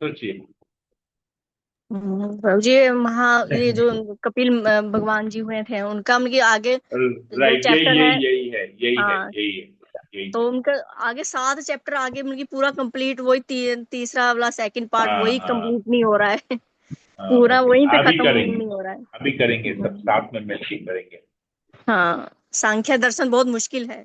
Speaker 1: सोचिए।
Speaker 4: प्रभु जी ये जो कपिल भगवान जी हुए थे उनका मतलब आगे जो
Speaker 1: राइट, यही
Speaker 4: चैप्टर है,
Speaker 1: यही यही है, यही है,
Speaker 4: हाँ,
Speaker 1: यही है, यही
Speaker 4: तो
Speaker 1: है।
Speaker 4: उनका आगे 7 चैप्टर आगे मतलब पूरा कंप्लीट वही तीसरा वाला सेकंड पार्ट
Speaker 1: हाँ
Speaker 4: वही
Speaker 1: हाँ
Speaker 4: कंप्लीट नहीं हो रहा है।
Speaker 1: हाँ,
Speaker 4: पूरा
Speaker 1: ओके,
Speaker 4: वहीं पे
Speaker 1: अभी
Speaker 4: खत्म
Speaker 1: करेंगे,
Speaker 4: नहीं हो रहा है।
Speaker 1: अभी करेंगे, सब साथ में मिलकर करेंगे।
Speaker 4: हाँ, सांख्य दर्शन बहुत मुश्किल है।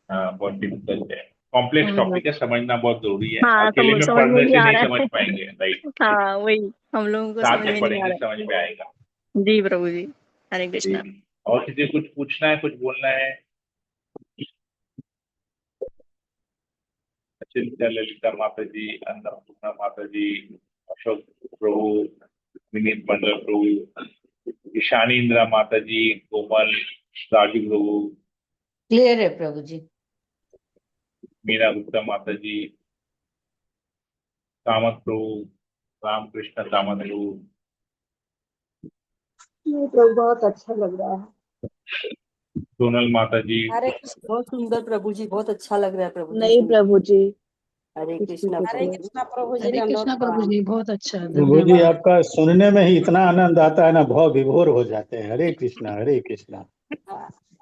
Speaker 1: हाँ, बहुत डिफिकल्ट है, कॉम्प्लेक्स
Speaker 4: हम्म,
Speaker 1: टॉपिक है, समझना बहुत जरूरी है,
Speaker 4: हाँ,
Speaker 1: अकेले में
Speaker 4: समझ में
Speaker 1: पढ़ने
Speaker 4: नहीं
Speaker 1: से
Speaker 4: आ
Speaker 1: नहीं
Speaker 4: रहा
Speaker 1: समझ
Speaker 4: है।
Speaker 1: पाएंगे, राइट।
Speaker 4: हाँ, वही हम लोगों को
Speaker 1: साथ
Speaker 4: समझ
Speaker 1: में
Speaker 4: में नहीं आ
Speaker 1: पढ़ेंगे,
Speaker 4: रहा
Speaker 1: समझ में आएगा।
Speaker 4: है। जी प्रभु जी, हरे
Speaker 1: जी
Speaker 4: कृष्णा।
Speaker 1: जी। और किसी को कुछ पूछना है, कुछ बोलना है? चिंता ललिता माता जी, अन्नपूर्णा माता जी, अशोक प्रभु, विनीत मंडल प्रभु, ईशानी इंदिरा माता जी, कोमल, राजू प्रभु,
Speaker 6: क्लियर है प्रभु जी।
Speaker 1: मीरा गुप्ता माता जी, कामत प्रभु, रामकृष्ण कामत प्रभु,
Speaker 7: नहीं प्रभु, बहुत अच्छा लग रहा है।
Speaker 1: सोनल माता जी।
Speaker 5: हरे कृष्ण।
Speaker 7: बहुत सुंदर प्रभु जी, बहुत अच्छा लग रहा है प्रभु जी
Speaker 8: नहीं
Speaker 7: सुन।
Speaker 8: प्रभु जी,
Speaker 7: हरे
Speaker 8: कुछ
Speaker 7: कृष्णा
Speaker 8: नहीं
Speaker 5: हरे
Speaker 7: प्रभु।
Speaker 8: कुछ
Speaker 5: कृष्णा प्रभु जी,
Speaker 3: हरे
Speaker 5: दंडवत
Speaker 3: कृष्णा प्रभु
Speaker 5: प्रणाम।
Speaker 3: जी, बहुत अच्छा,
Speaker 9: प्रभु जी,
Speaker 3: धन्यवाद।
Speaker 9: आपका सुनने में ही इतना आनंद आता है ना, भाव विभोर हो जाते हैं। हरे कृष्णा, हरे कृष्णा।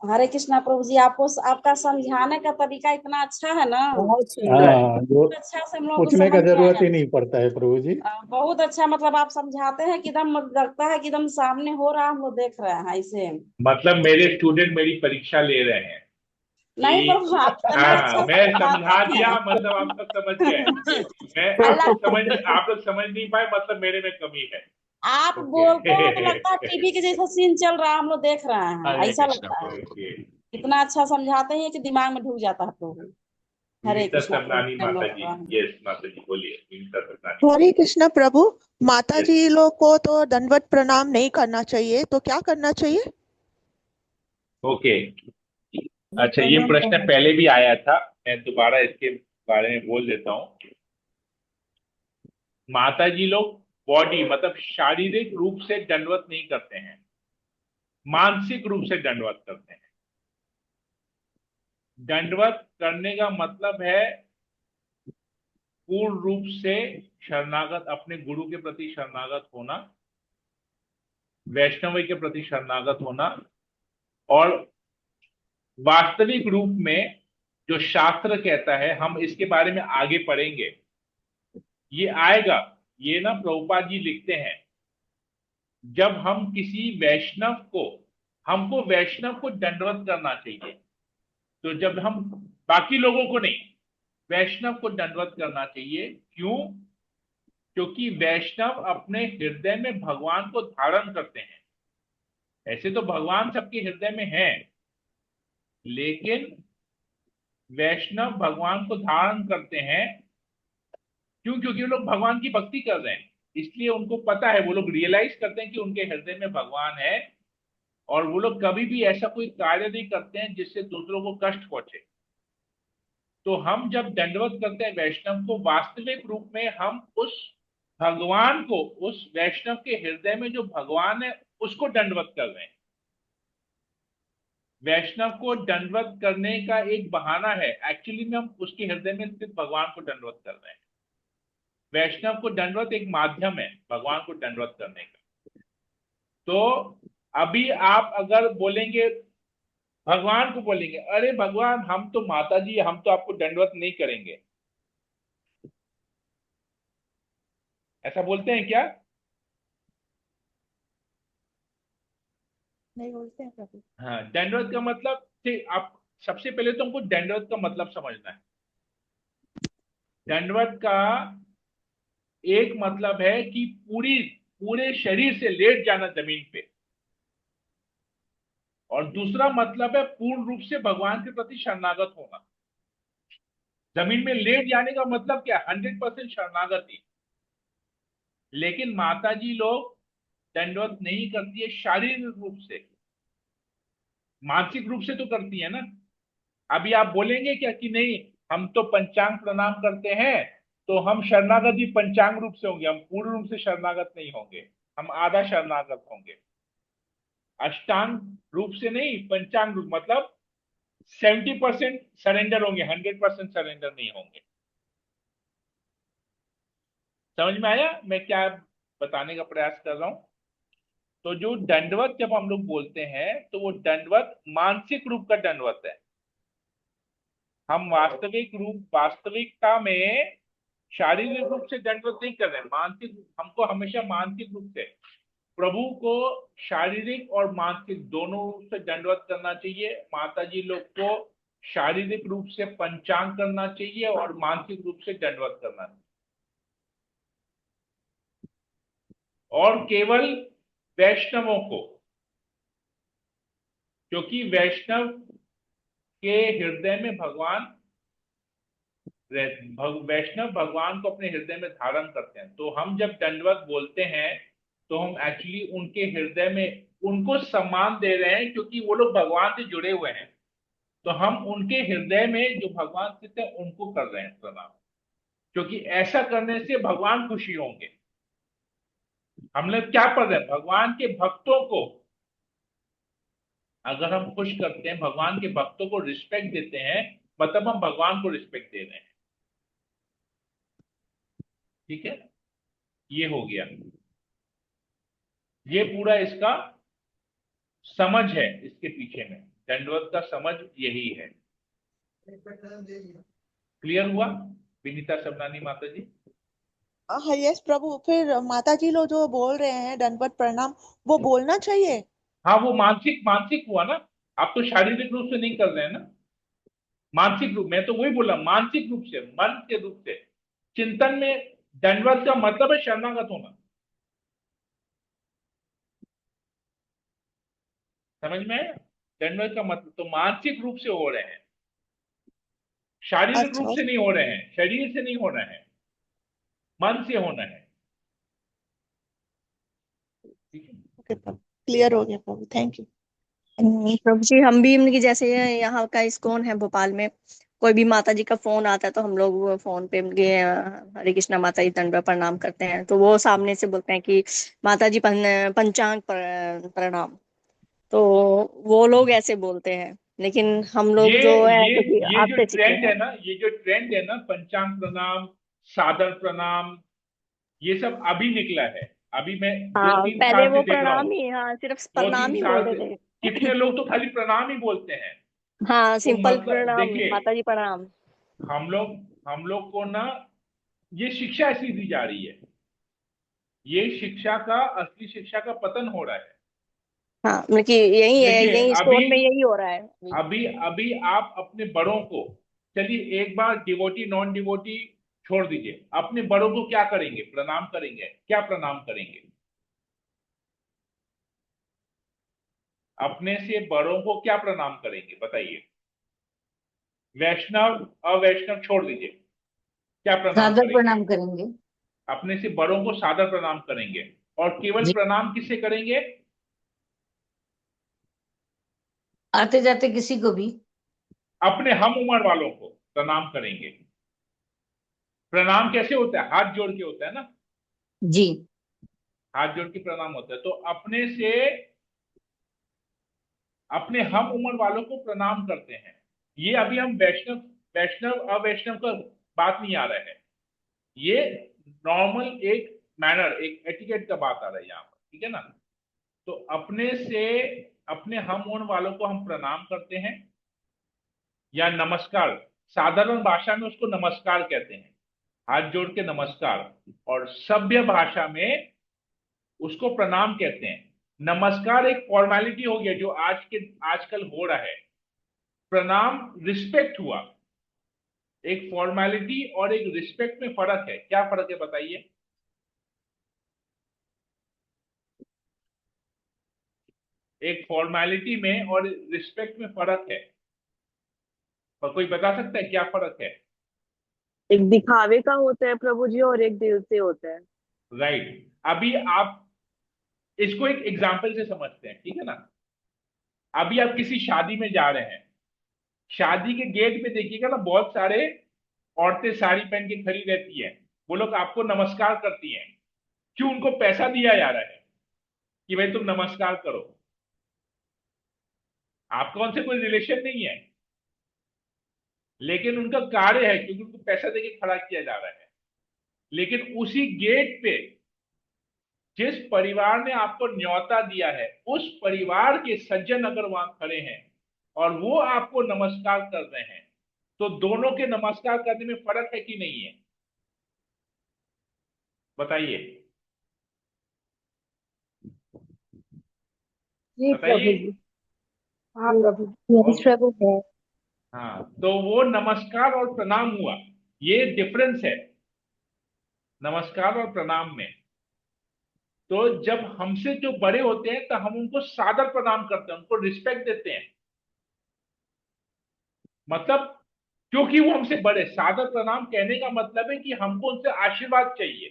Speaker 5: हरे कृष्णा प्रभु जी, आपको आपका समझाने का तरीका इतना अच्छा है ना,
Speaker 7: बहुत सुंदर।
Speaker 9: हाँ, जो
Speaker 5: बहुत अच्छा से हम लोगों को
Speaker 9: पूछने का
Speaker 5: समझ में आ
Speaker 9: जरूरत ही
Speaker 5: जाता
Speaker 9: नहीं पड़ता है प्रभु जी।
Speaker 5: है। बहुत अच्छा, मतलब आप समझाते हैं कि एकदम लगता है कि एकदम सामने हो रहा है, हम लोग देख रहे हैं ऐसे।
Speaker 1: मतलब मेरे स्टूडेंट मेरी परीक्षा ले रहे हैं
Speaker 5: नहीं
Speaker 1: कि
Speaker 5: प्रभु, आप इतना
Speaker 1: हाँ,
Speaker 5: अच्छा
Speaker 1: मैं समझा
Speaker 5: समझाते
Speaker 1: दिया,
Speaker 5: हैं।
Speaker 1: मतलब आप सब समझ गए। मैं
Speaker 5: अल्लाह,
Speaker 1: आप लोग समझ नहीं पाए, मतलब मेरे में कमी है।
Speaker 5: आप
Speaker 1: ओके।
Speaker 5: बोलते हैं तो लगता है टीवी के जैसा सीन चल रहा है, हम लोग देख रहे हैं,
Speaker 1: हरे
Speaker 5: ऐसा
Speaker 1: कृष्ण।
Speaker 5: लगता है।
Speaker 1: ओके।
Speaker 5: इतना अच्छा समझाते हैं कि दिमाग में ढुक जाता है प्रभु। हरे
Speaker 1: विनीता
Speaker 5: कृष्णा प्रभु,
Speaker 1: समनानी माता
Speaker 5: दंडवत
Speaker 1: जी,
Speaker 5: प्रणाम।
Speaker 1: यस माता जी, बोलिए, विनीता समनानी।
Speaker 8: हरे कृष्णा प्रभु। माता
Speaker 1: यस।
Speaker 8: जी लोग को तो दंडवत प्रणाम नहीं करना चाहिए, तो क्या करना चाहिए?
Speaker 1: ओके। अच्छा, ये प्रश्न पहले भी आया था, मैं दोबारा इसके बारे में बोल देता हूँ। माता जी लोग बॉडी मतलब शारीरिक रूप से दंडवत नहीं करते हैं, मानसिक रूप से दंडवत करते हैं। दंडवत करने का मतलब है पूर्ण रूप से शरणागत, अपने गुरु के प्रति शरणागत होना, वैष्णवी के प्रति शरणागत होना, और वास्तविक रूप में जो शास्त्र कहता है, हम इसके बारे में आगे पढ़ेंगे, ये आएगा। ये ना प्रभुपाद जी लिखते हैं, जब हम किसी वैष्णव को, हमको वैष्णव को दंडवत करना चाहिए, तो जब हम, बाकी लोगों को नहीं, वैष्णव को दंडवत करना चाहिए। क्यों? क्योंकि वैष्णव अपने हृदय में भगवान को धारण करते हैं। ऐसे तो भगवान सबके हृदय में है, लेकिन वैष्णव भगवान को धारण करते हैं। क्यों? क्योंकि वो लोग भगवान की भक्ति कर रहे हैं, इसलिए उनको पता है, वो लोग रियलाइज करते हैं कि उनके हृदय में भगवान है, और वो लोग कभी भी ऐसा कोई कार्य नहीं करते हैं जिससे दूसरों को कष्ट पहुंचे। तो हम जब दंडवत करते हैं वैष्णव को, वास्तविक रूप में हम उस भगवान को, उस वैष्णव के हृदय में जो भगवान है उसको दंडवत कर रहे हैं। वैष्णव को दंडवत करने का एक बहाना है, एक्चुअली में हम उसके हृदय में स्थित भगवान को दंडवत कर रहे हैं। वैष्णव को दंडवत एक माध्यम है भगवान को दंडवत करने का। तो अभी आप अगर बोलेंगे, भगवान को बोलेंगे, अरे भगवान हम तो माता जी, हम तो आपको दंडवत नहीं करेंगे, ऐसा बोलते हैं क्या?
Speaker 4: नहीं बोलते हैं प्रभु।
Speaker 1: हाँ, दंडवत का मतलब, ठीक, आप सबसे पहले तो हमको दंडवत का मतलब समझना है। दंडवत का एक मतलब है कि पूरे शरीर से लेट जाना जमीन पे, और दूसरा मतलब है पूर्ण रूप से भगवान के प्रति शरणागत होना। जमीन में लेट जाने का मतलब क्या? 100% शरणागति। लेकिन माता जी लोग दंडवत नहीं करती है शारीरिक रूप से, मानसिक रूप से तो करती है ना। अभी आप बोलेंगे क्या कि नहीं, हम तो पंचांग प्रणाम करते हैं, तो हम शरणागति पंचांग रूप से होंगे, हम पूर्ण रूप से शरणागत नहीं होंगे। हम आधा शरणागत होंगे। अष्टांग रूप से नहीं, पंचांग रूप मतलब 70% सरेंडर होंगे, 100% सरेंडर नहीं होंगे। समझ में आया मैं क्या बताने का प्रयास कर रहा हूं? तो जो दंडवत जब हम लोग बोलते हैं तो वो दंडवत मानसिक रूप का दंडवत है। हम वास्तविकता में शारीरिक रूप से दंडवत नहीं कर रहे हैं, मानसिक, हमको हमेशा मानसिक रूप से प्रभु को शारीरिक और मानसिक दोनों रूप से दंडवत करना चाहिए। माता जी लोग को शारीरिक रूप से पंचांग करना चाहिए और मानसिक रूप से दंडवत करना चाहिए। और केवल वैष्णवों को, क्योंकि वैष्णव के हृदय में वैष्णव भगवान को अपने हृदय में धारण करते हैं। तो हम जब दंडवत बोलते हैं तो हम एक्चुअली उनके हृदय में उनको सम्मान दे रहे हैं, क्योंकि वो लोग भगवान से जुड़े हुए हैं। तो हम उनके हृदय में जो भगवान स्थित है उनको कर रहे हैं प्रणाम, क्योंकि ऐसा करने से भगवान खुशी होंगे। हम लोग क्या कर रहे हैं? भगवान के भक्तों को अगर हम खुश करते हैं, भगवान के भक्तों को रिस्पेक्ट देते हैं, मतलब हम भगवान को रिस्पेक्ट दे रहे हैं। ठीक है, ये हो गया। ये पूरा इसका समझ है, इसके पीछे में दंडवत का समझ यही है। क्लियर हुआ विनीता सबनानी माता जी?
Speaker 8: हाँ यस प्रभु, फिर माता जी लोग जो बोल रहे हैं दंडवत प्रणाम, वो बोलना चाहिए?
Speaker 1: हाँ, वो मानसिक मानसिक हुआ ना, आप तो शारीरिक रूप से नहीं कर रहे हैं ना, मानसिक रूप, मैं तो वही बोला, मानसिक रूप से, मन के रूप से चिंतन में। दंडवत का मतलब है शरणागत होना। समझ में आया? दंडवत का मतलब तो मानसिक रूप से हो रहे हैं, शारीरिक रूप
Speaker 8: अच्छा,
Speaker 1: से नहीं हो रहे हैं, शरीर से नहीं हो रहे हैं, मन से होना है। ठीक है,
Speaker 8: ओके प्रभु, क्लियर हो गया प्रभु, थैंक यू।
Speaker 4: प्रभु जी हम भी उनकी जैसे यहाँ का इस्कॉन है भोपाल में, कोई भी माता जी का फोन आता है तो हम लोग वो फोन पे उनके हरे कृष्णा माता जी दंडवत प्रणाम करते हैं, तो वो सामने से बोलते हैं कि माता जी पंचांग प्रणाम। तो वो लोग ऐसे बोलते हैं, लेकिन हम
Speaker 1: ये
Speaker 4: लोग जो है
Speaker 1: ये
Speaker 4: क्योंकि
Speaker 1: ये जो
Speaker 4: आपसे सीखे
Speaker 1: ट्रेंड
Speaker 4: हैं।
Speaker 1: है ना, ये जो ट्रेंड है ना, पंचांग प्रणाम, सादर प्रणाम, ये सब अभी निकला है। अभी मैं दो
Speaker 4: हाँ
Speaker 1: तीन
Speaker 4: पहले
Speaker 1: साल से
Speaker 4: वो
Speaker 1: देख रहा हूँ,
Speaker 4: प्रणाम ही, हाँ सिर्फ
Speaker 1: दो
Speaker 4: प्रणाम
Speaker 1: तीन
Speaker 4: ही
Speaker 1: साल
Speaker 4: बोलते
Speaker 1: से
Speaker 4: थे।
Speaker 1: कितने लोग तो खाली प्रणाम ही बोलते हैं।
Speaker 4: हाँ
Speaker 1: तो
Speaker 4: सिंपल
Speaker 1: मतलब
Speaker 4: प्रणाम,
Speaker 1: देखिए,
Speaker 4: माता जी प्रणाम।
Speaker 1: हम लोग को ना ये शिक्षा ऐसी दी जा रही है, ये शिक्षा का, असली शिक्षा का पतन हो रहा है।
Speaker 4: हाँ मतलब कि यही है,
Speaker 1: देखिए
Speaker 4: यही
Speaker 1: अभी
Speaker 4: स्कूल में यही हो रहा है अभी।
Speaker 1: अभी अभी आप अपने बड़ों को, चलिए एक बार डिवोटी नॉन डिवोटी छोड़ दीजिए, अपने बड़ों को क्या करेंगे? प्रणाम करेंगे। क्या प्रणाम करेंगे? अपने से बड़ों को क्या प्रणाम करेंगे बताइए? वैष्णव अवैष्णव छोड़ दीजिए, क्या प्रणाम
Speaker 6: सादर
Speaker 1: करेंगे?
Speaker 6: प्रणाम करेंगे।
Speaker 1: अपने से बड़ों को सादर प्रणाम करेंगे। और केवल
Speaker 6: जी,
Speaker 1: प्रणाम किससे करेंगे?
Speaker 6: आते जाते किसी को भी।
Speaker 1: अपने हम उम्र वालों को प्रणाम करेंगे। प्रणाम कैसे होता है? हाथ जोड़ के होता है ना,
Speaker 6: जी।
Speaker 1: हाथ जोड़ के प्रणाम होता है। तो अपने से अपने हम उम्र वालों को प्रणाम करते हैं। ये अभी हम वैष्णव वैष्णव अवैष्णव का बात नहीं आ रहा है, ये नॉर्मल एक मैनर, एक एटिकेट का बात आ रहा है यहाँ पर। ठीक है ना? तो अपने से अपने हम उम्र वालों को हम प्रणाम करते हैं, या नमस्कार, साधारण भाषा में उसको नमस्कार कहते हैं, हाथ जोड़ के नमस्कार। और सभ्य भाषा में उसको प्रणाम कहते हैं। नमस्कार एक फॉर्मेलिटी हो गया जो आजकल हो रहा है। प्रणाम रिस्पेक्ट हुआ। एक फॉर्मेलिटी और एक रिस्पेक्ट में फर्क है। क्या फर्क है बताइए? एक फॉर्मेलिटी में और रिस्पेक्ट में फर्क है, और कोई बता सकता है क्या फर्क है?
Speaker 7: एक दिखावे का होता है प्रभु जी और एक दिल से होता है।
Speaker 1: राइट। अभी आप इसको एक एग्जाम्पल से समझते हैं, ठीक है ना? अभी आप किसी शादी में जा रहे हैं, शादी के गेट पे देखिएगा ना, बहुत सारे औरतें साड़ी पहन के खड़ी रहती हैं, वो लोग आपको नमस्कार करती हैं। क्यों? उनको पैसा दिया जा रहा है। कि भाई तुम नमस्कार करो। आपका उनसे कोई रिलेशन नहीं है, लेकिन उनका कार्य है, क्योंकि उनको पैसा देके खड़ा किया जा रहा है। लेकिन उसी गेट पे जिस परिवार ने आपको न्योता दिया है, उस परिवार के सज्जन अगर वहां खड़े हैं और वो आपको नमस्कार कर रहे हैं, तो दोनों के नमस्कार करने में फर्क है कि नहीं है? बताइए,
Speaker 7: जी प्रभु
Speaker 1: बताइए।
Speaker 7: जी। हाँ प्रभु जी। Yes
Speaker 1: okay.
Speaker 7: प्रभु है।
Speaker 1: हाँ, तो वो नमस्कार और प्रणाम हुआ, ये डिफरेंस है नमस्कार और प्रणाम में। तो जब हमसे जो बड़े होते हैं तो हम उनको सादर प्रणाम करते हैं, उनको रिस्पेक्ट देते हैं। मतलब क्योंकि वो हमसे बड़े, सादर प्रणाम कहने का मतलब है कि हमको उनसे आशीर्वाद चाहिए।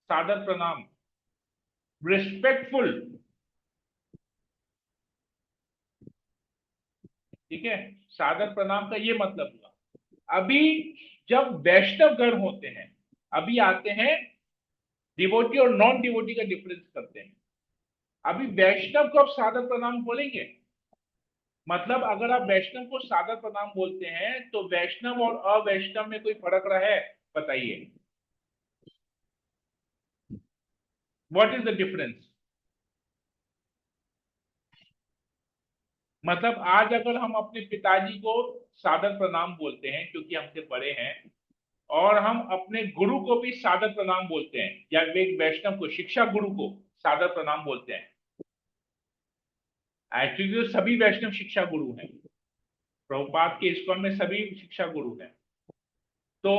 Speaker 1: सादर प्रणाम, रिस्पेक्टफुल, ठीक है। सादर प्रणाम का ये मतलब हुआ। अभी जब वैष्णव गण होते हैं, अभी आते हैं डिवोटी और नॉन डिवोटी का डिफरेंस करते हैं। अभी वैष्णव को आप सादर प्रणाम बोलेंगे, मतलब अगर आप वैष्णव को सादर प्रणाम बोलते हैं तो वैष्णव और अवैष्णव में कोई फर्क रहा है? बताइए, व्हाट इज द डिफरेंस? मतलब आज अगर हम अपने पिताजी को सादर प्रणाम बोलते हैं क्योंकि हमसे बड़े हैं, और हम अपने गुरु को भी सादर प्रणाम बोलते हैं, या एक वैष्णव को, शिक्षा गुरु को सादर प्रणाम बोलते हैं। एक्चुअली तो सभी वैष्णव शिक्षा गुरु हैं, प्रभुपाद के इस्कॉन में सभी शिक्षा गुरु हैं। तो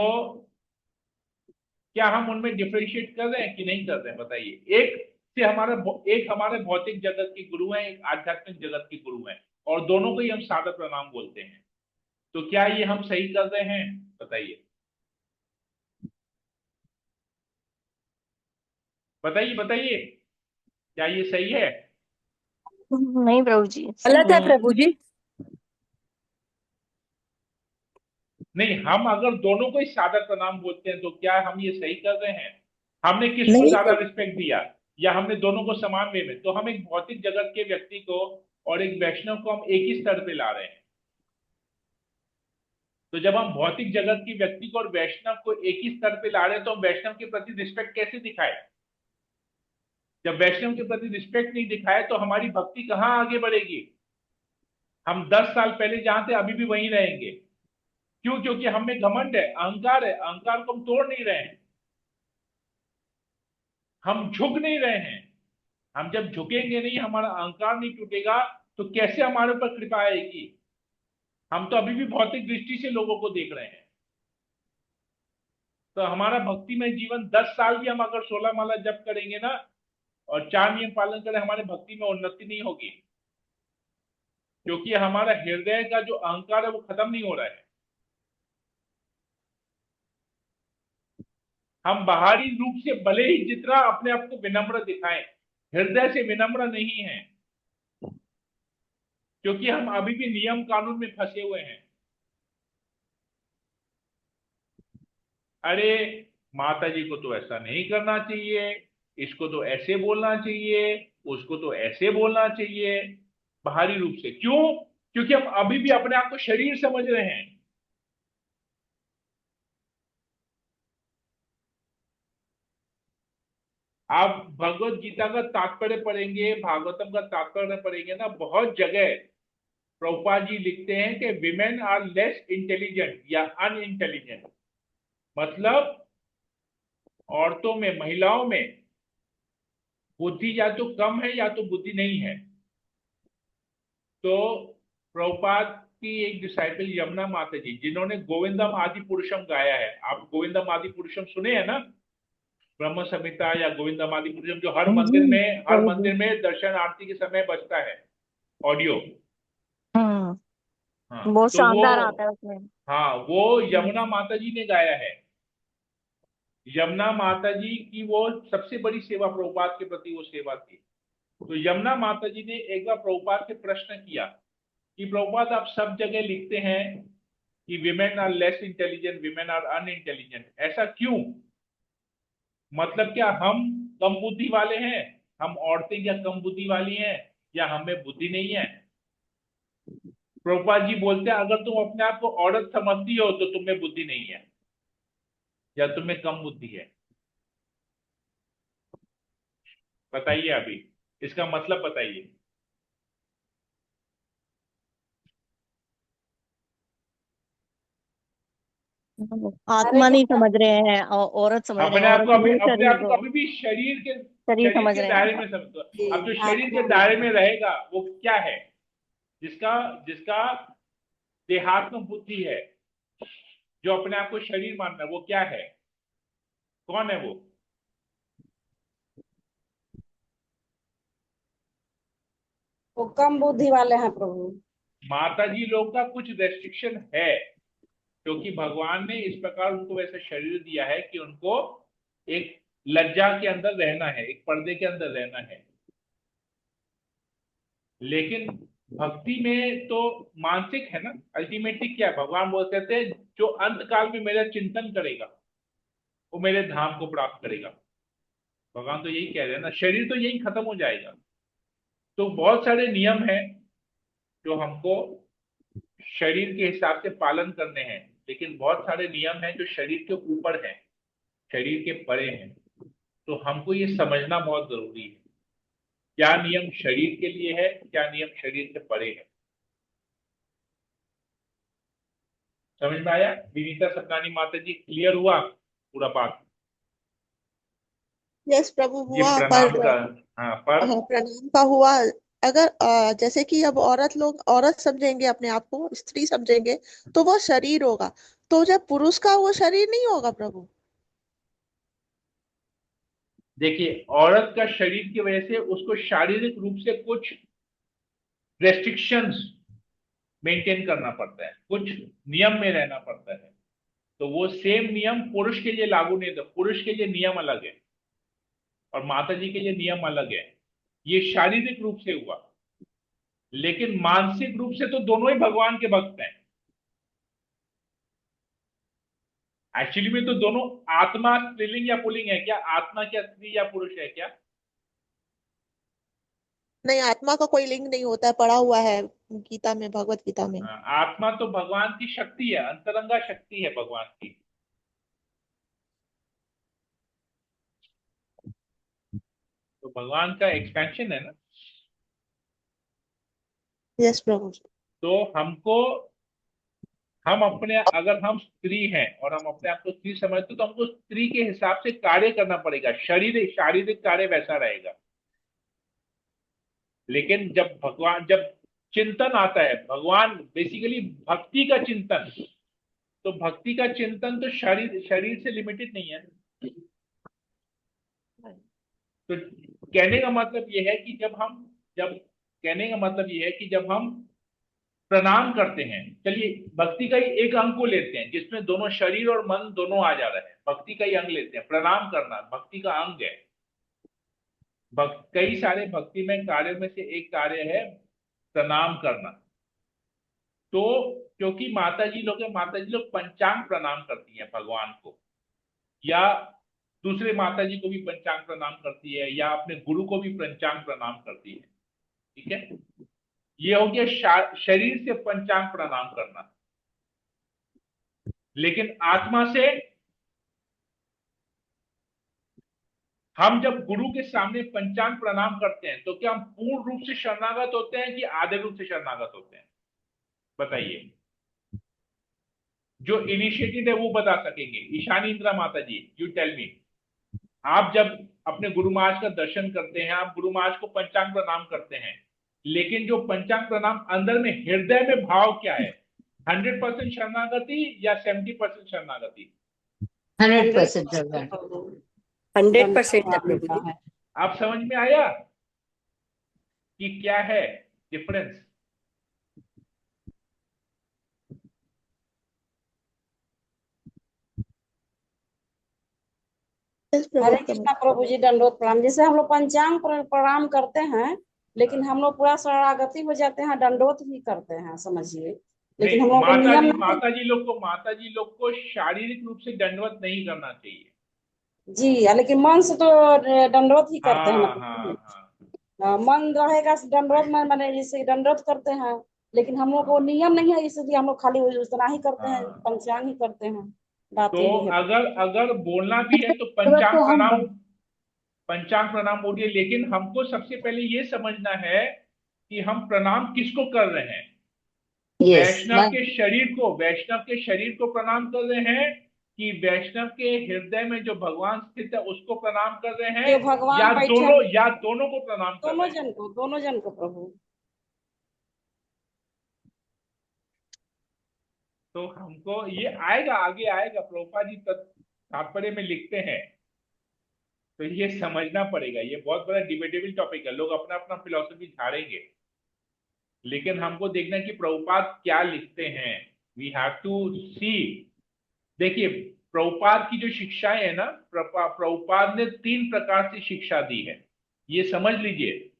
Speaker 1: क्या हम उनमें डिफरेंशिएट कर रहे हैं कि नहीं कर रहे हैं? बताइए। एक हमारे भौतिक जगत के गुरु हैं, एक आध्यात्मिक जगत के गुरु हैं, और दोनों को ही हम सादर प्रणाम बोलते हैं। तो क्या ये हम सही कर रहे हैं? बताइए, बताइए, बताइए, क्या ये सही है?
Speaker 4: नहीं प्रभु जी, सही
Speaker 7: गलत है
Speaker 4: नहीं है।
Speaker 7: प्रभु जी।
Speaker 1: नहीं, हम अगर दोनों को ही सादर प्रणाम बोलते हैं तो क्या हम ये सही कर रहे हैं? हमने किसको
Speaker 7: नहीं
Speaker 1: ज्यादा
Speaker 7: प्रभु।
Speaker 1: रिस्पेक्ट दिया, या हमने दोनों को समान वे में? तो हम एक भौतिक जगत के व्यक्ति को और एक वैष्णव को हम एक ही स्तर पे ला रहे हैं। तो जब हम भौतिक जगत की व्यक्ति को और वैष्णव को एक ही स्तर पे ला रहे हैं, तो हम वैष्णव के प्रति रिस्पेक्ट कैसे दिखाए? जब वैष्णव के प्रति रिस्पेक्ट नहीं दिखाए तो हमारी भक्ति कहाँ आगे बढ़ेगी? हम 10 साल पहले जहां थे अभी भी वहीं रहेंगे। क्यों? क्योंकि हम में घमंड है, अहंकार है। अहंकार को हम तोड़ नहीं रहे हैं, हम झुक नहीं रहे हैं। हम जब झुकेंगे नहीं, हमारा अहंकार नहीं टूटेगा, तो कैसे हमारे ऊपर कृपा आएगी? हम तो अभी भी भौतिक दृष्टि से लोगों को देख रहे हैं। तो हमारा भक्ति में जीवन 10 साल भी हम अगर 16 माला जप करेंगे ना, और 4 नियम पालन करें, हमारे भक्ति में उन्नति नहीं होगी, क्योंकि हमारा हृदय का जो अहंकार है वो खत्म नहीं हो रहा है। हम बाहरी रूप से भले ही जितना अपने आप को विनम्र दिखाएं, हृदय से विनम्र नहीं है, क्योंकि हम अभी भी नियम कानून में फंसे हुए हैं। अरे, माता जी को तो ऐसा नहीं करना चाहिए, इसको तो ऐसे बोलना चाहिए, उसको तो ऐसे बोलना चाहिए, बाहरी रूप से। क्यों? क्योंकि हम अभी भी अपने आप को शरीर समझ रहे हैं। आप भगवत गीता का तात्पर्य पढ़ेंगे, भागवतम का तात्पर्य पढ़ेंगे ना, बहुत जगह प्रभुपाद जी लिखते हैं कि विमेन आर लेस इंटेलिजेंट या अनइंटेलिजेंट। मतलब औरतों में, महिलाओं में बुद्धि या तो कम है या तो बुद्धि नहीं है। तो प्रभुपाद की एक डिसाइपल यमुना माता जी, जिन्होंने गोविंदम आदि पुरुषम गाया है, आप गोविंदम आदि पुरुषम सुने हैं ना? ब्रह्म संहिता या गोविंदम आदि पुरुषम, जो हर
Speaker 7: प्रभु जी।
Speaker 1: मंदिर में दर्शन आरती के समय बजता है, ऑडियो। हाँ,
Speaker 4: बहुत
Speaker 1: तो वो,
Speaker 4: शानदार आता है उसमें।
Speaker 1: हाँ, वो यमुना माता जी ने गाया है। यमुना माता जी की वो सबसे बड़ी सेवा प्रभुपाद के प्रति वो सेवा थी। तो यमुना माता जी ने एक बार प्रभुपाद से प्रश्न किया कि प्रभुपाद, आप सब जगह लिखते हैं कि women are less intelligent, women are unintelligent, ऐसा क्यों? मतलब क्या हम कम बुद्धि वाले हैं? हम औरतें क्या कम बुद्धि वाली हैं या हमें बुद्धि नहीं है? प्रभुपाद जी बोलते हैं अगर तुम अपने आप को औरत समझती हो तो तुम्हें बुद्धि नहीं है या तुम्हें कम बुद्धि है। बताइए अभी, इसका मतलब बताइए।
Speaker 5: हरे
Speaker 4: आत्मा नहीं
Speaker 5: कृष्णा
Speaker 4: समझ रहे हैं, औरत समझ रहे हैं,
Speaker 1: अपने आप
Speaker 4: औरत
Speaker 1: को अभी
Speaker 4: नहीं,
Speaker 1: अपने
Speaker 4: शरीर
Speaker 1: आप को
Speaker 4: को,
Speaker 1: अभी भी
Speaker 4: शरीर
Speaker 1: शरीर
Speaker 4: समझ
Speaker 1: के
Speaker 4: रहे
Speaker 1: दायरे
Speaker 4: हैं।
Speaker 1: में समझो। अब जो
Speaker 5: जी
Speaker 1: शरीर के
Speaker 5: आत्मा
Speaker 1: दायरे
Speaker 5: में
Speaker 1: में रहेगा वो क्या है? जिसका जिसका देहात्म बुद्धि है, जो अपने आप को शरीर मानता है, वो क्या है? कौन है वो?
Speaker 5: वो कम बुद्धि वाले हैं प्रभु।
Speaker 1: माता जी लोग का कुछ रेस्ट्रिक्शन है, क्योंकि भगवान ने इस प्रकार उनको वैसा शरीर दिया है कि उनको एक लज्जा के अंदर रहना है, एक पर्दे के अंदर रहना है। लेकिन भक्ति में तो मानसिक है ना। अल्टीमेटली क्या है? भगवान बोलते थे जो अंत काल में मेरा चिंतन करेगा वो मेरे धाम को प्राप्त करेगा। भगवान तो यही कह रहे हैं ना, शरीर तो यही खत्म हो जाएगा। तो बहुत सारे नियम हैं जो हमको शरीर के हिसाब से पालन करने हैं, लेकिन बहुत सारे नियम हैं जो शरीर के ऊपर हैं, शरीर के परे हैं। तो हमको ये समझना बहुत जरूरी है, क्या नियम शरीर के लिए है, क्या नियम शरीर से परे है। समझ में आया? विनीता सतनानी माता जी, क्लियर हुआ पूरा बात?
Speaker 8: यस प्रभु
Speaker 1: ये
Speaker 8: हुआ
Speaker 1: प्रणाम
Speaker 8: पर
Speaker 1: का, हाँ पर
Speaker 8: हाँ प्रणाम का हुआ। अगर जैसे कि अब औरत लोग औरत समझेंगे अपने आप को, स्त्री समझेंगे, तो वो शरीर होगा। तो जब पुरुष का वो शरीर नहीं होगा प्रभु।
Speaker 1: देखिए, औरत का शरीर की वजह से उसको शारीरिक रूप से कुछ रेस्ट्रिक्शंस मेंटेन करना पड़ता है, कुछ नियम में रहना पड़ता है। तो वो सेम नियम पुरुष के लिए लागू नहीं होता। पुरुष के लिए नियम अलग है और माता जी के लिए नियम अलग है। ये शारीरिक रूप से हुआ, लेकिन मानसिक रूप से तो दोनों ही भगवान के भक्त हैं। एक्चुअली में तो दोनों, आत्मा स्त्रीलिंग या पुल्लिंग है क्या? आत्मा क्या स्त्री या पुरुष है क्या?
Speaker 8: नहीं, आत्मा का कोई लिंग नहीं होता है, पढ़ा हुआ है गीता में, भगवत गीता में।
Speaker 1: हाँ, आत्मा तो भगवान की शक्ति है, अंतरंगा शक्ति है भगवान की। तो भगवान का एक्सपेंशन है ना।
Speaker 8: यस प्रभु जी।
Speaker 1: तो हमको, हम अपने, अगर हम स्त्री हैं और हम अपने आप को स्त्री समझते तो हमको स्त्री के हिसाब से कार्य करना पड़ेगा। शरीर शारीरिक कार्य वैसा रहेगा। लेकिन जब चिंतन आता है, भगवान बेसिकली भक्ति का चिंतन, तो भक्ति का चिंतन तो शरीर शरीर से लिमिटेड नहीं है। तो कहने का मतलब यह है कि जब कहने का मतलब यह है कि जब हम प्रणाम करते हैं, चलिए भक्ति का ही एक अंग को लेते हैं जिसमें दोनों शरीर और मन दोनों आ जा रहे हैं, भक्ति का ही अंग लेते हैं। प्रणाम करना भक्ति का अंग है। कई सारे भक्ति में कार्यों में से एक कार्य है प्रणाम करना। तो क्योंकि माता जी लोग पंचांग प्रणाम करती हैं भगवान को, या दूसरे माता जी को भी पंचांग प्रणाम करती है, या अपने गुरु को भी पंचांग प्रणाम करती है। ठीक है, ये हो गया शरीर से पंचांग प्रणाम करना। लेकिन आत्मा से, हम जब गुरु के सामने पंचांग प्रणाम करते हैं तो क्या हम पूर्ण रूप से शरणागत होते हैं कि आधे रूप से शरणागत होते हैं? बताइए। जो इनिशिएटेड है वो बता सकेंगे। ईशानी इंदिरा माता जी, यू टेल मी। आप जब अपने गुरु महाराज का दर्शन करते हैं, आप गुरु महाराज को पंचांग प्रणाम करते हैं, लेकिन जो पंचांग प्रणाम अंदर में हृदय में भाव क्या है? 100% शरणागति या 70% शरणागति?
Speaker 6: 100%
Speaker 4: 100% है प्रभु जी।
Speaker 5: है।
Speaker 1: आप समझ में आया कि क्या है डिफरेंस?
Speaker 8: यस
Speaker 5: हरे
Speaker 8: प्रभु।
Speaker 5: कृष्णा प्रभु जी, दंडोत प्रणाम। जैसे हम लोग पंचांग प्रणाम करते हैं, लेकिन हम लोग पूरा शरणागति हो जाते हैं, दंडोत भी करते हैं समझिए, लेकिन हम
Speaker 1: नहीं,
Speaker 5: लोग को नियम नहीं।
Speaker 1: माता जी लोग को शारीरिक रूप से दंडवत नहीं करना चाहिए।
Speaker 5: जी, लेकिन मन से तो दंडवत ही करते हैं ना
Speaker 1: हाँ हाँ
Speaker 5: प्रभु।
Speaker 1: हाँ।
Speaker 5: मन रहेगा दंडवत में, मैंने जैसे दंडवत करते हैं, लेकिन हम लोग को
Speaker 1: हाँ
Speaker 5: नियम नहीं है, इसलिए हम लोग खाली उतना ही करते हैं,
Speaker 1: हाँ।
Speaker 5: पंचांग ही करते हैं। बात
Speaker 1: तो
Speaker 5: यही है प्रभु।
Speaker 1: अगर अगर बोलना भी है तो
Speaker 3: दंडवत तो हम
Speaker 1: पंचांग प्रणाम बोलिए, लेकिन हमको सबसे पहले ये समझना है कि हम प्रणाम किसको कर रहे हैं।
Speaker 6: Yes.
Speaker 1: वैष्णव के शरीर को प्रणाम कर रहे हैं, कि वैष्णव के हृदय में जो भगवान स्थित है उसको प्रणाम कर रहे हैं,
Speaker 5: जो भगवान बैठे हैं,
Speaker 1: या दोनों को प्रणाम कर रहे हैं।
Speaker 5: दोनों जन को प्रभु।
Speaker 1: तो हमको ये आएगा, आगे आएगा, प्रभुपाद जी तात्पर्य में लिखते हैं। तो ये समझना पड़ेगा, ये बहुत बड़ा डिबेटेबल टॉपिक है, लोग अपना अपना फिलॉसफी झाड़ेंगे, लेकिन हमको देखना है कि प्रभुपाद क्या लिखते हैं। वी हैव टू सी। देखिए, प्रभुपाद की जो शिक्षाएं है ना, प्रभुपाद ने 3 प्रकार से शिक्षा दी है, ये समझ लीजिए,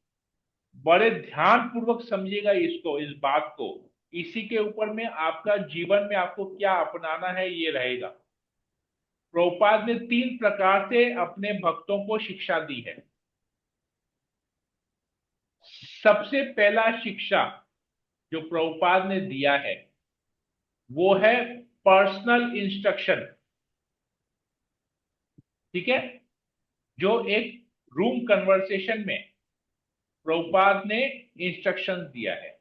Speaker 1: बड़े ध्यान पूर्वक समझिएगा इसको, इस बात को। इसी के ऊपर में आपका जीवन में आपको क्या अपनाना है ये रहेगा। प्रभुपाद ने 3 प्रकार से अपने भक्तों को शिक्षा दी है। सबसे पहला शिक्षा जो प्रभुपाद ने दिया है वो है पर्सनल इंस्ट्रक्शन। ठीक है, जो एक रूम कन्वर्सेशन में प्रभुपाद ने इंस्ट्रक्शन दिया है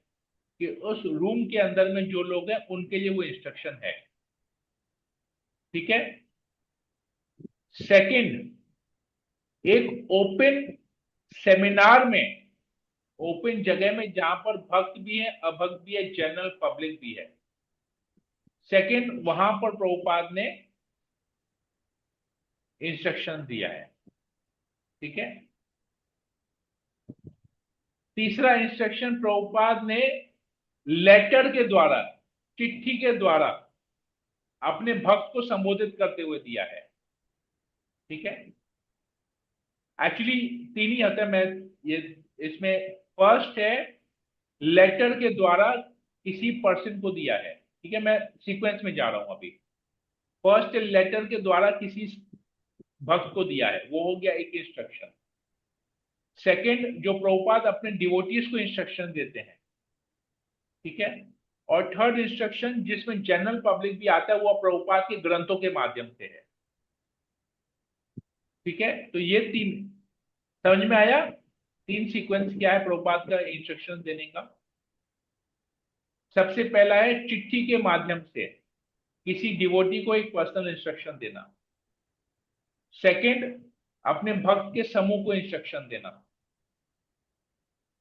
Speaker 1: कि उस रूम के अंदर में जो लोग हैं उनके लिए वो इंस्ट्रक्शन है। ठीक है। सेकंड, एक ओपन सेमिनार में, ओपन जगह में जहां पर भक्त भी है, अभक्त भी है, जनरल पब्लिक भी है। सेकंड, वहां पर प्रभुपाद ने इंस्ट्रक्शन दिया है। ठीक है। तीसरा इंस्ट्रक्शन प्रभुपाद ने लेटर के द्वारा, चिट्ठी के द्वारा अपने भक्त को संबोधित करते हुए दिया है। ठीक है। एक्चुअली 3 ही होता है, मैं ये इसमें फर्स्ट है लेटर के द्वारा किसी पर्सन को दिया है। ठीक है, मैं सीक्वेंस में जा रहा हूं अभी। फर्स्ट लेटर के द्वारा किसी भक्त को दिया है, वो हो गया एक इंस्ट्रक्शन। सेकंड, जो प्रभुपाद अपने डिवोटीज को इंस्ट्रक्शन देते हैं। ठीक है। और थर्ड इंस्ट्रक्शन जिसमें जनरल पब्लिक भी आता है, वो प्रभुपाद के ग्रंथों के माध्यम से है। ठीक है। तो ये 3 समझ में आया। 3 सीक्वेंस क्या है प्रभुपाद का इंस्ट्रक्शन देने का। सबसे पहला है चिट्ठी के माध्यम से किसी डिवोटी को एक पर्सनल इंस्ट्रक्शन देना। सेकंड, अपने भक्त के समूह को इंस्ट्रक्शन देना।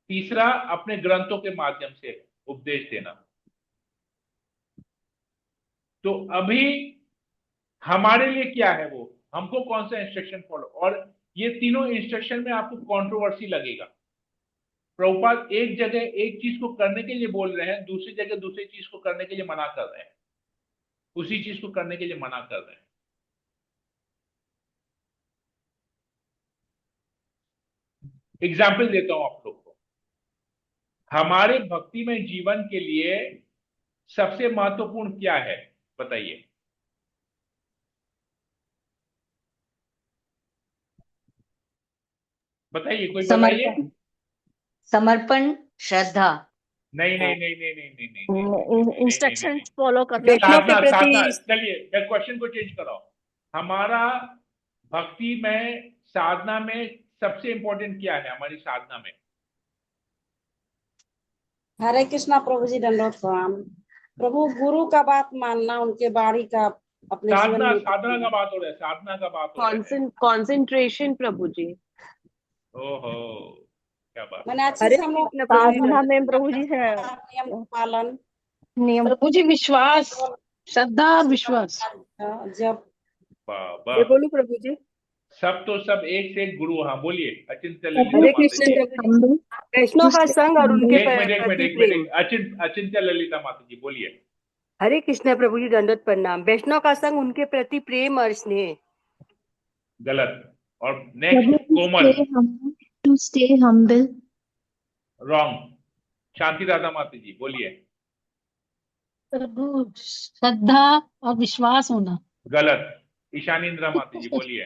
Speaker 1: तीसरा, अपने ग्रंथों के माध्यम से उपदेश देना। तो अभी हमारे लिए क्या है वो, हमको कौन सा इंस्ट्रक्शन फॉलो, और ये तीनों इंस्ट्रक्शन में आपको कंट्रोवर्सी लगेगा। प्रभुपाद एक जगह एक चीज को करने के लिए बोल रहे हैं, दूसरी जगह दूसरी चीज को करने के लिए मना कर रहे हैं, उसी चीज को करने के लिए मना कर रहे हैं। एग्जाम्पल देता हूं आप लोग को। हमारे भक्ति में जीवन के लिए सबसे महत्वपूर्ण क्या है बताइए। बताइए, कोई बताइए।
Speaker 6: समर्पण, समर्पण, श्रद्धा।
Speaker 1: नहीं नहीं नहीं नहीं नहीं नहीं नहीं नहीं नहीं नहीं
Speaker 4: इंस्ट्रक्शन
Speaker 1: नहीं।
Speaker 4: फॉलो करना।
Speaker 7: वैष्णव के
Speaker 1: साधना, साधना,
Speaker 7: प्रति
Speaker 1: चलिए मैं क्वेश्चन को चेंज कर रहा हूं। हमारा भक्ति में, साधना में सबसे इंपॉर्टेंट क्या है हमारी साधना में?
Speaker 5: हरे कृष्णा प्रभु जी, दंडवत प्रणाम प्रभु। गुरु का बात मानना, उनके बाणी का अपने जीवन
Speaker 1: साधना,
Speaker 5: में
Speaker 1: साधना का बात हो रहा है, साधना का बात हो रहा है।
Speaker 7: कॉन्सेंट्रेशन प्रभु जी।
Speaker 1: ओहो, क्या बात।
Speaker 5: मैंने अच्छे
Speaker 7: हरे
Speaker 5: से हम लोग
Speaker 7: कृष्ण प्रभु जी।
Speaker 4: साधना में प्रभु जी है
Speaker 5: नियम का पालन,
Speaker 4: नियम।
Speaker 3: प्रभु जी विश्वास, श्रद्धा और विश्वास।
Speaker 5: जब
Speaker 1: वाह
Speaker 7: ये
Speaker 1: वाह।
Speaker 7: बोलू प्रभु जी।
Speaker 1: सब तो सब एक से एक गुरु। हाँ बोलिए, अचिंत्य ललिता
Speaker 7: हरे
Speaker 1: माता
Speaker 7: कृष्ण
Speaker 1: जी।
Speaker 7: प्रभु जी। वैष्णव का संग और उनके
Speaker 1: एक मिनट एक मिनट
Speaker 7: प्रति
Speaker 1: एक मिनट,
Speaker 7: प्रेम।
Speaker 1: अचिंत्य ललिता माता जी बोलिए।
Speaker 7: हरे कृष्ण प्रभु जी, दंडवत प्रणाम। वैष्णव का संग, उनके प्रति प्रेम और स्नेह।
Speaker 1: गलत। और नेक्स्ट, कोमल।
Speaker 2: to stay humble,
Speaker 1: wrong. Shanti Radha Mata ji बोलिए।
Speaker 3: प्रभु श्रद्धा और विश्वास होना।
Speaker 1: गलत। ईशानी इंदिरा माता जी बोलिए।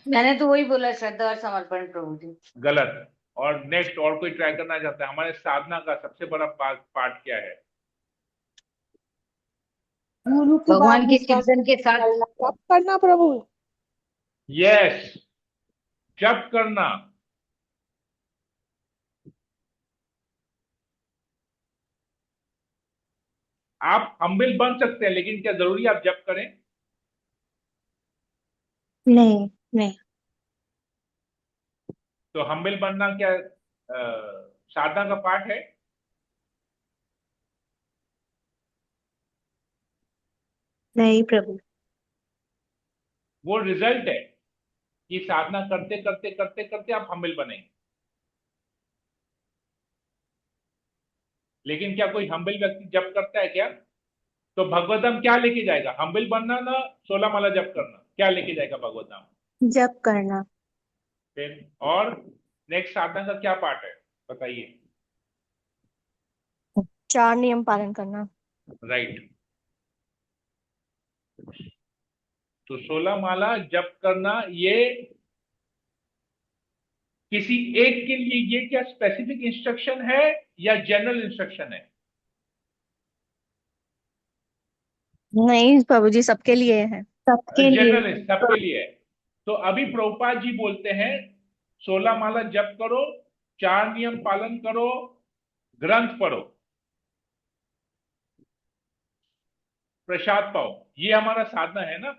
Speaker 6: मैंने तो वही बोला, श्रद्धा और समर्पण प्रभु जी।
Speaker 1: गलत। और नेक्स्ट, और कोई ट्राई करना चाहता है? हमारे साधना का सबसे बड़ा पार्ट क्या है?
Speaker 5: गुरु की बात
Speaker 6: भगवान के
Speaker 5: विश्वास
Speaker 6: चिंतन के साथ
Speaker 5: करना।
Speaker 8: जप करना प्रभु।
Speaker 1: यस, जप करना। आप हम्बिल बन सकते हैं, लेकिन क्या जरूरी आप जप करें?
Speaker 2: नहीं नहीं
Speaker 1: तो हम्बिल बनना क्या साधना का पार्ट है?
Speaker 2: नहीं प्रभु।
Speaker 1: वो रिजल्ट है कि साधना करते करते करते करते आप हम्बिल बनेंगे। लेकिन क्या कोई हम्बिल व्यक्ति जप करता है क्या? तो भगवतम क्या लेके जाएगा? हम्बिल बनना ना 16 माला जप करना, क्या लेके जाएगा भगवतम?
Speaker 2: जप करना।
Speaker 1: फिर और नेक्स्ट साधना का क्या पार्ट है बताइए?
Speaker 4: 4 नियम पालन करना।
Speaker 1: राइट। तो 16 माला जप करना, ये किसी एक के लिए ये क्या स्पेसिफिक इंस्ट्रक्शन है या जनरल इंस्ट्रक्शन है?
Speaker 4: नहीं प्रभु जी, सबके लिए है।
Speaker 2: सबके लिए।
Speaker 1: जनरल है, सबके लिए है। तो अभी प्रभुपाद जी बोलते हैं 16 माला जप करो, 4 नियम पालन करो, ग्रंथ पढ़ो, प्रसाद पाओ। ये हमारा साधना है ना?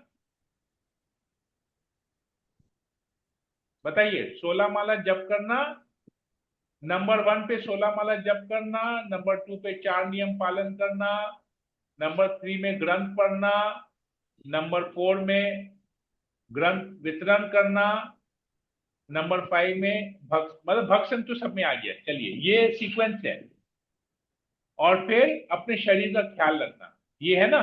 Speaker 1: बताइए, 16 माला जप करना, नंबर 1 पे 16 माला जप करना, नंबर 2 पे 4 नियम पालन करना, नंबर 3 में ग्रंथ पढ़ना, नंबर 4 में ग्रंथ वितरण करना, नंबर 5 में मतलब भक्सन तो सब में आ गया। चलिए, ये सीक्वेंस है। और फिर अपने शरीर का ख्याल रखना, ये है ना?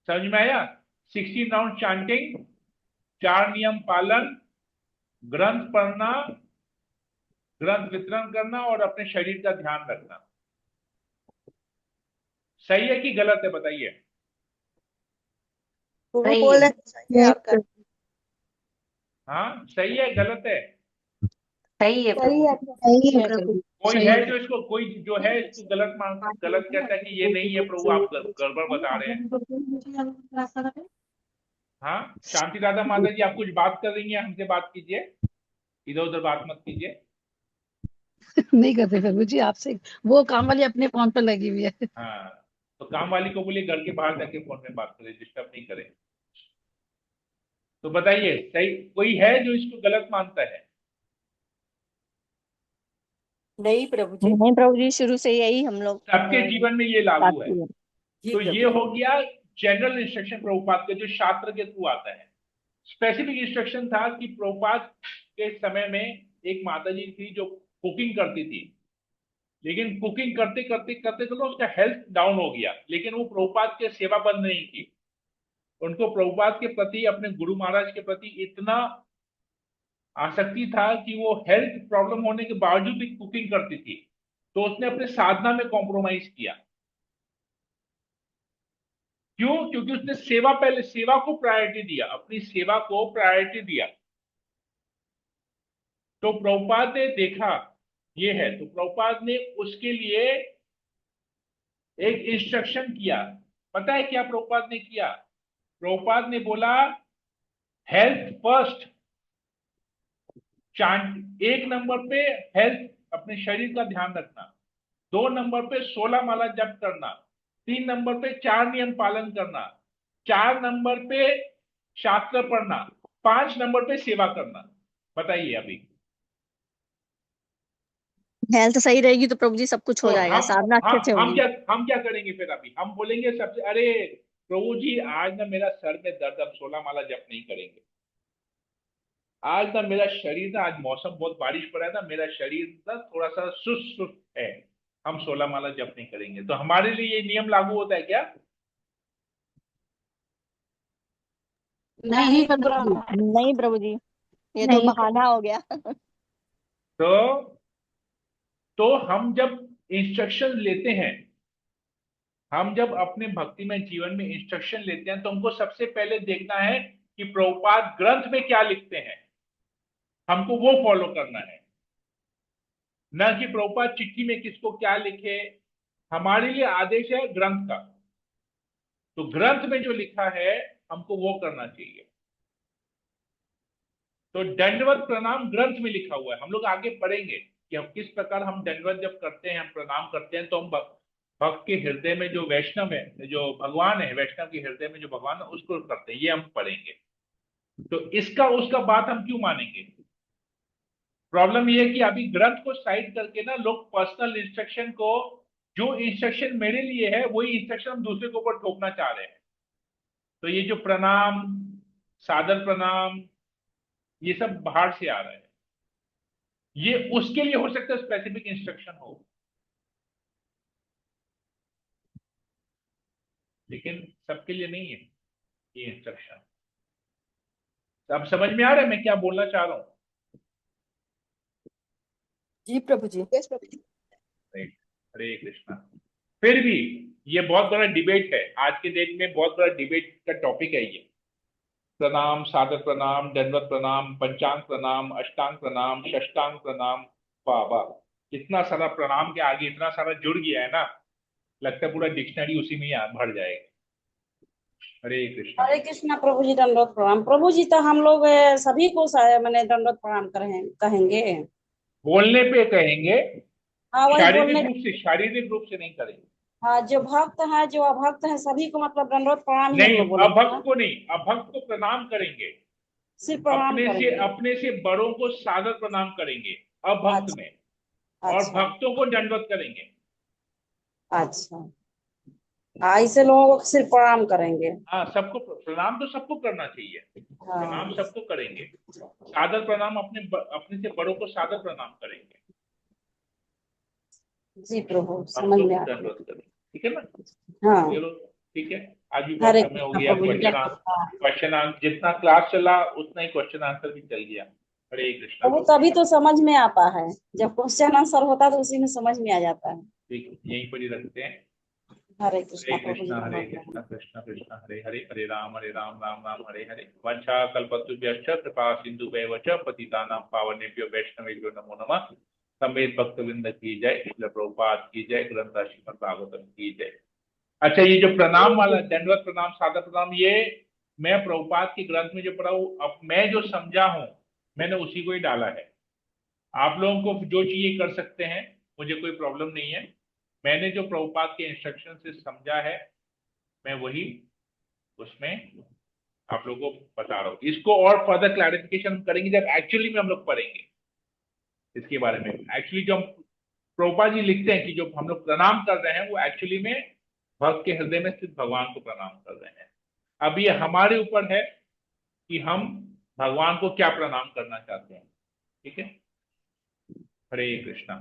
Speaker 1: समझ में आया? 16 राउंड चांटिंग, 4 नियम पालन, ग्रंथ पढ़ना, ग्रंथ वितरण करना और अपने शरीर का ध्यान रखना। सही है कि गलत है बताइए?
Speaker 8: गुरु
Speaker 6: सही
Speaker 8: बोल
Speaker 6: है।
Speaker 8: रहे हैं, सही है आपका।
Speaker 1: हाँ, सही है गलत है?
Speaker 6: सही है
Speaker 5: सही
Speaker 6: प्रभु।
Speaker 5: है
Speaker 2: सही है प्रभु।
Speaker 1: कोई
Speaker 3: सही
Speaker 1: है
Speaker 3: है।
Speaker 1: जो इसको, कोई जो है इसको गलत कहता है कि ये नहीं है प्रभु, आप गड़बड़ बता रहे हैं? हाँ, शांति राधा माता जी, आप कुछ बात कर रही हैं, हमसे बात कीजिए, इधर उधर बात मत कीजिए।
Speaker 3: नहीं करते प्रभु जी आपसे, वो काम वाली अपने फोन पर लगी हुई है।
Speaker 1: हाँ, तो काम वाली को बोलिए घर के बाहर जाके फोन में बात करें, डिस्टर्ब नहीं करें। तो बताइए, सही कोई है जो इसको गलत मानता है?
Speaker 6: नहीं प्रभु जी।
Speaker 4: नहीं प्रभु जी, शुरू से यही हम लोग
Speaker 1: सबके जीवन में ये लागू है।
Speaker 4: साथी है।
Speaker 6: जी
Speaker 1: तो ये
Speaker 6: प्रभु।
Speaker 1: हो गया जनरल इंस्ट्रक्शन प्रभुपाद के, जो शास्त्र के थ्रू आता है। स्पेसिफिक इंस्ट्रक्शन था कि प्रभुपाद के समय में एक माता जी थी जो कुकिंग करती थी, लेकिन कुकिंग करते करते करते तो उसका हेल्थ डाउन हो गया, लेकिन वो प्रभुपाद के सेवा बंद नहीं की। उनको प्रभुपाद के प्रति, अपने गुरु महाराज के प्रति इतना आसक्ति था कि वो हेल्थ प्रॉब्लम होने के बावजूद भी कुकिंग करती थी। तो उसने अपने साधना में कॉम्प्रोमाइज किया। क्यों? क्योंकि उसने सेवा, पहले सेवा को प्रायोरिटी दिया, अपनी सेवा को प्रायोरिटी दिया। तो प्रभुपाद ने देखा ये है, तो प्रभुपाद ने उसके लिए एक इंस्ट्रक्शन किया। पता है क्या प्रभुपाद ने किया? प्रभुपाद ने बोला हेल्थ फर्स्ट। चांट 1 नंबर पे हेल्थ, अपने शरीर का ध्यान रखना। 2 नंबर पे 16 माला जप करना। 3 नंबर पे 4 नियम पालन करना। 4 नंबर पे शास्त्र पढ़ना। 5 नंबर पे सेवा करना। बताइए अभी।
Speaker 4: हेल्थ सही रहेगी तो प्रभु जी सब कुछ हो
Speaker 1: तो
Speaker 4: जाएगा, साधना अच्छे से होगी।
Speaker 1: हम क्या करेंगे फिर? अभी हम बोलेंगे सबसे, अरे प्रभु जी आज ना मेरा सर में दर्द, अब 16 माला जप नहीं करेंगे। आज ना मेरा शरीर ना, आज मौसम बहुत बारिश पड़ा है ना, मेरा शरीर ना थोड़ा सा सुस्त सुस्त है, हम 16 माला जप नहीं करेंगे। तो हमारे लिए ये नियम लागू होता है क्या?
Speaker 3: नहीं प्रभु जी।
Speaker 4: नहीं प्रभु जी, ये तो
Speaker 2: नहीं
Speaker 4: बहाना हो गया।
Speaker 1: तो हम जब इंस्ट्रक्शन लेते हैं हम जब अपने भक्ति में जीवन में इंस्ट्रक्शन लेते हैं तो हमको सबसे पहले देखना है कि प्रभुपाद ग्रंथ में क्या लिखते हैं, हमको वो फॉलो करना है, न कि प्रभुपाद चिट्ठी में किसको क्या लिखे। हमारे लिए आदेश है ग्रंथ का, तो ग्रंथ में जो लिखा है हमको वो करना चाहिए। तो दंडवत प्रणाम ग्रंथ में लिखा हुआ है, हम लोग आगे पढ़ेंगे कि हम किस प्रकार हम दंडवत जब करते हैं, हम प्रणाम करते हैं, तो हम भक्त के हृदय में जो वैष्णव है, जो भगवान है, वैष्णव के हृदय में जो भगवान है उसको करते हैं, ये हम पढ़ेंगे। तो इसका उसका बात हम क्यों मानेंगे? प्रॉब्लम ये है कि अभी ग्रंथ को साइड करके ना लोग पर्सनल इंस्ट्रक्शन को, जो इंस्ट्रक्शन मेरे लिए है वही इंस्ट्रक्शन हम दूसरे के ऊपर थोपना चाह रहे हैं। तो ये जो प्रणाम, सादर प्रणाम, ये सब बाहर से आ रहा है। ये उसके लिए हो सकता है स्पेसिफिक इंस्ट्रक्शन हो, लेकिन सबके लिए नहीं है ये इंस्ट्रक्शन। अब समझ में आ रहा है मैं क्या बोलना चाह रहा हूं?
Speaker 6: जी प्रभु जी।
Speaker 8: यस प्रभु जी।
Speaker 1: राइट, हरे कृष्णा। फिर भी ये बहुत बड़ा डिबेट है, आज के डेट में बहुत बड़ा डिबेट का टॉपिक है ये। प्रणाम, सादर प्रणाम, दंडवत प्रणाम, पंचांग प्रणाम, अष्टांग प्रणाम, षष्टांग प्रणाम। वाह वाह, इतना सारा प्रणाम के आगे इतना सारा जुड़ गया है ना, लगता है पूरा डिक्शनरी उसी में ही भर जाएगा। हरे कृष्णा।
Speaker 5: हरे कृष्णा प्रभु जी, दंडवत प्रणाम प्रभु जी। तो हम लोग सभी को मैंने दंडवत प्रणाम कहेंगे?
Speaker 1: बोलने पे कहेंगे,
Speaker 5: हाँ वही
Speaker 1: शारीरिक
Speaker 5: बोलने।
Speaker 1: रूप से, शारीरिक रूप से नहीं करेंगे।
Speaker 5: हाँ, जो भक्त है जो अभक्त है सभी को मतलब दंडवत प्रणाम ही हम
Speaker 1: नहीं,
Speaker 5: लोग बोलेंगे
Speaker 1: अभक्त
Speaker 5: ना?
Speaker 1: को नहीं, अभक्त को प्रणाम करेंगे,
Speaker 5: सिर्फ प्रणाम करेंगे।
Speaker 1: अपने से बड़ों को सादर प्रणाम करेंगे अभक्त
Speaker 5: अच्छा
Speaker 1: में, और
Speaker 5: अच्छा
Speaker 1: भक्तों को दंडवत करेंगे।
Speaker 5: अच्छा। हाँ, ऐसे लोगों को सिर्फ प्रणाम करेंगे।
Speaker 1: हाँ, सबको प्रणाम तो सबको करना चाहिए, प्रणाम
Speaker 5: हाँ
Speaker 1: सबको करेंगे। सादर प्रणाम अपने से बड़ों को सादर प्रणाम करेंगे,
Speaker 5: जी प्रभु, समझ
Speaker 1: भक्तों
Speaker 5: में
Speaker 1: को
Speaker 5: आ गया।
Speaker 1: दंडवत करेंगे। ठीक है ना?
Speaker 5: हाँ।
Speaker 1: चलो ठीक है, आज भी बहुत
Speaker 5: हरे
Speaker 1: समय हो
Speaker 5: कृष्णा
Speaker 1: गया।
Speaker 5: प्रभु जी,
Speaker 1: क्वेश्चन आंसर जितना क्लास चला उतना ही क्वेश्चन आंसर भी चल गया। हरे कृष्णा।
Speaker 5: प्रभु तभी तो समझ में आता है, जब क्वेश्चन आंसर होता है तो उसी में समझ में आ जाता है।
Speaker 1: ठीक है, यहीं पर ही रखते हैं।
Speaker 5: हरे
Speaker 1: हरे
Speaker 5: कृष्णा प्रभु जी,
Speaker 1: कृष्णा, हरे
Speaker 5: धन्यवाद।
Speaker 1: कृष्णा, कृष्णा कृष्णा हरे हरे, हरे राम राम राम हरे हरे। वंशा कल्पतरुभ्यश्च कृपा सिंधुभ्येव च पतितानां पावनेभ्यो वैष्णवेभ्यो नमो नमः। समेत भक्तवृंद की जय, श्रील प्रभुपाद की जय, ग्रंथ श्रीमद् भागवतम की जय। अच्छा, ये जो प्रणाम वाला दंडवत प्रणाम, सादर प्रणाम, ये मैं प्रभुपाद के ग्रंथ में जो पढ़ा हूं, अब मैं जो समझा हूं मैंने उसी को ही डाला है। आप लोगों को जो चाहिए कर सकते हैं, मुझे कोई प्रॉब्लम नहीं है। मैंने जो प्रभुपाद के इंस्ट्रक्शन से समझा है मैं वही उसमें आप लोगों को बता रहा हूँ। इसको और फर्दर क्लैरिफिकेशन करेंगे जब एक्चुअली में हम लोग पढ़ेंगे इसके बारे में। एक्चुअली जो हम प्रभुपाद जी लिखते हैं कि जो हम लोग प्रणाम कर रहे हैं वो एक्चुअली में भक्त के हृदय में स्थित भगवान को प्रणाम कर रहे हैं। अब ये हमारे ऊपर है कि हम भगवान को क्या प्रणाम करना चाहते हैं। ठीक है, हरे कृष्णा।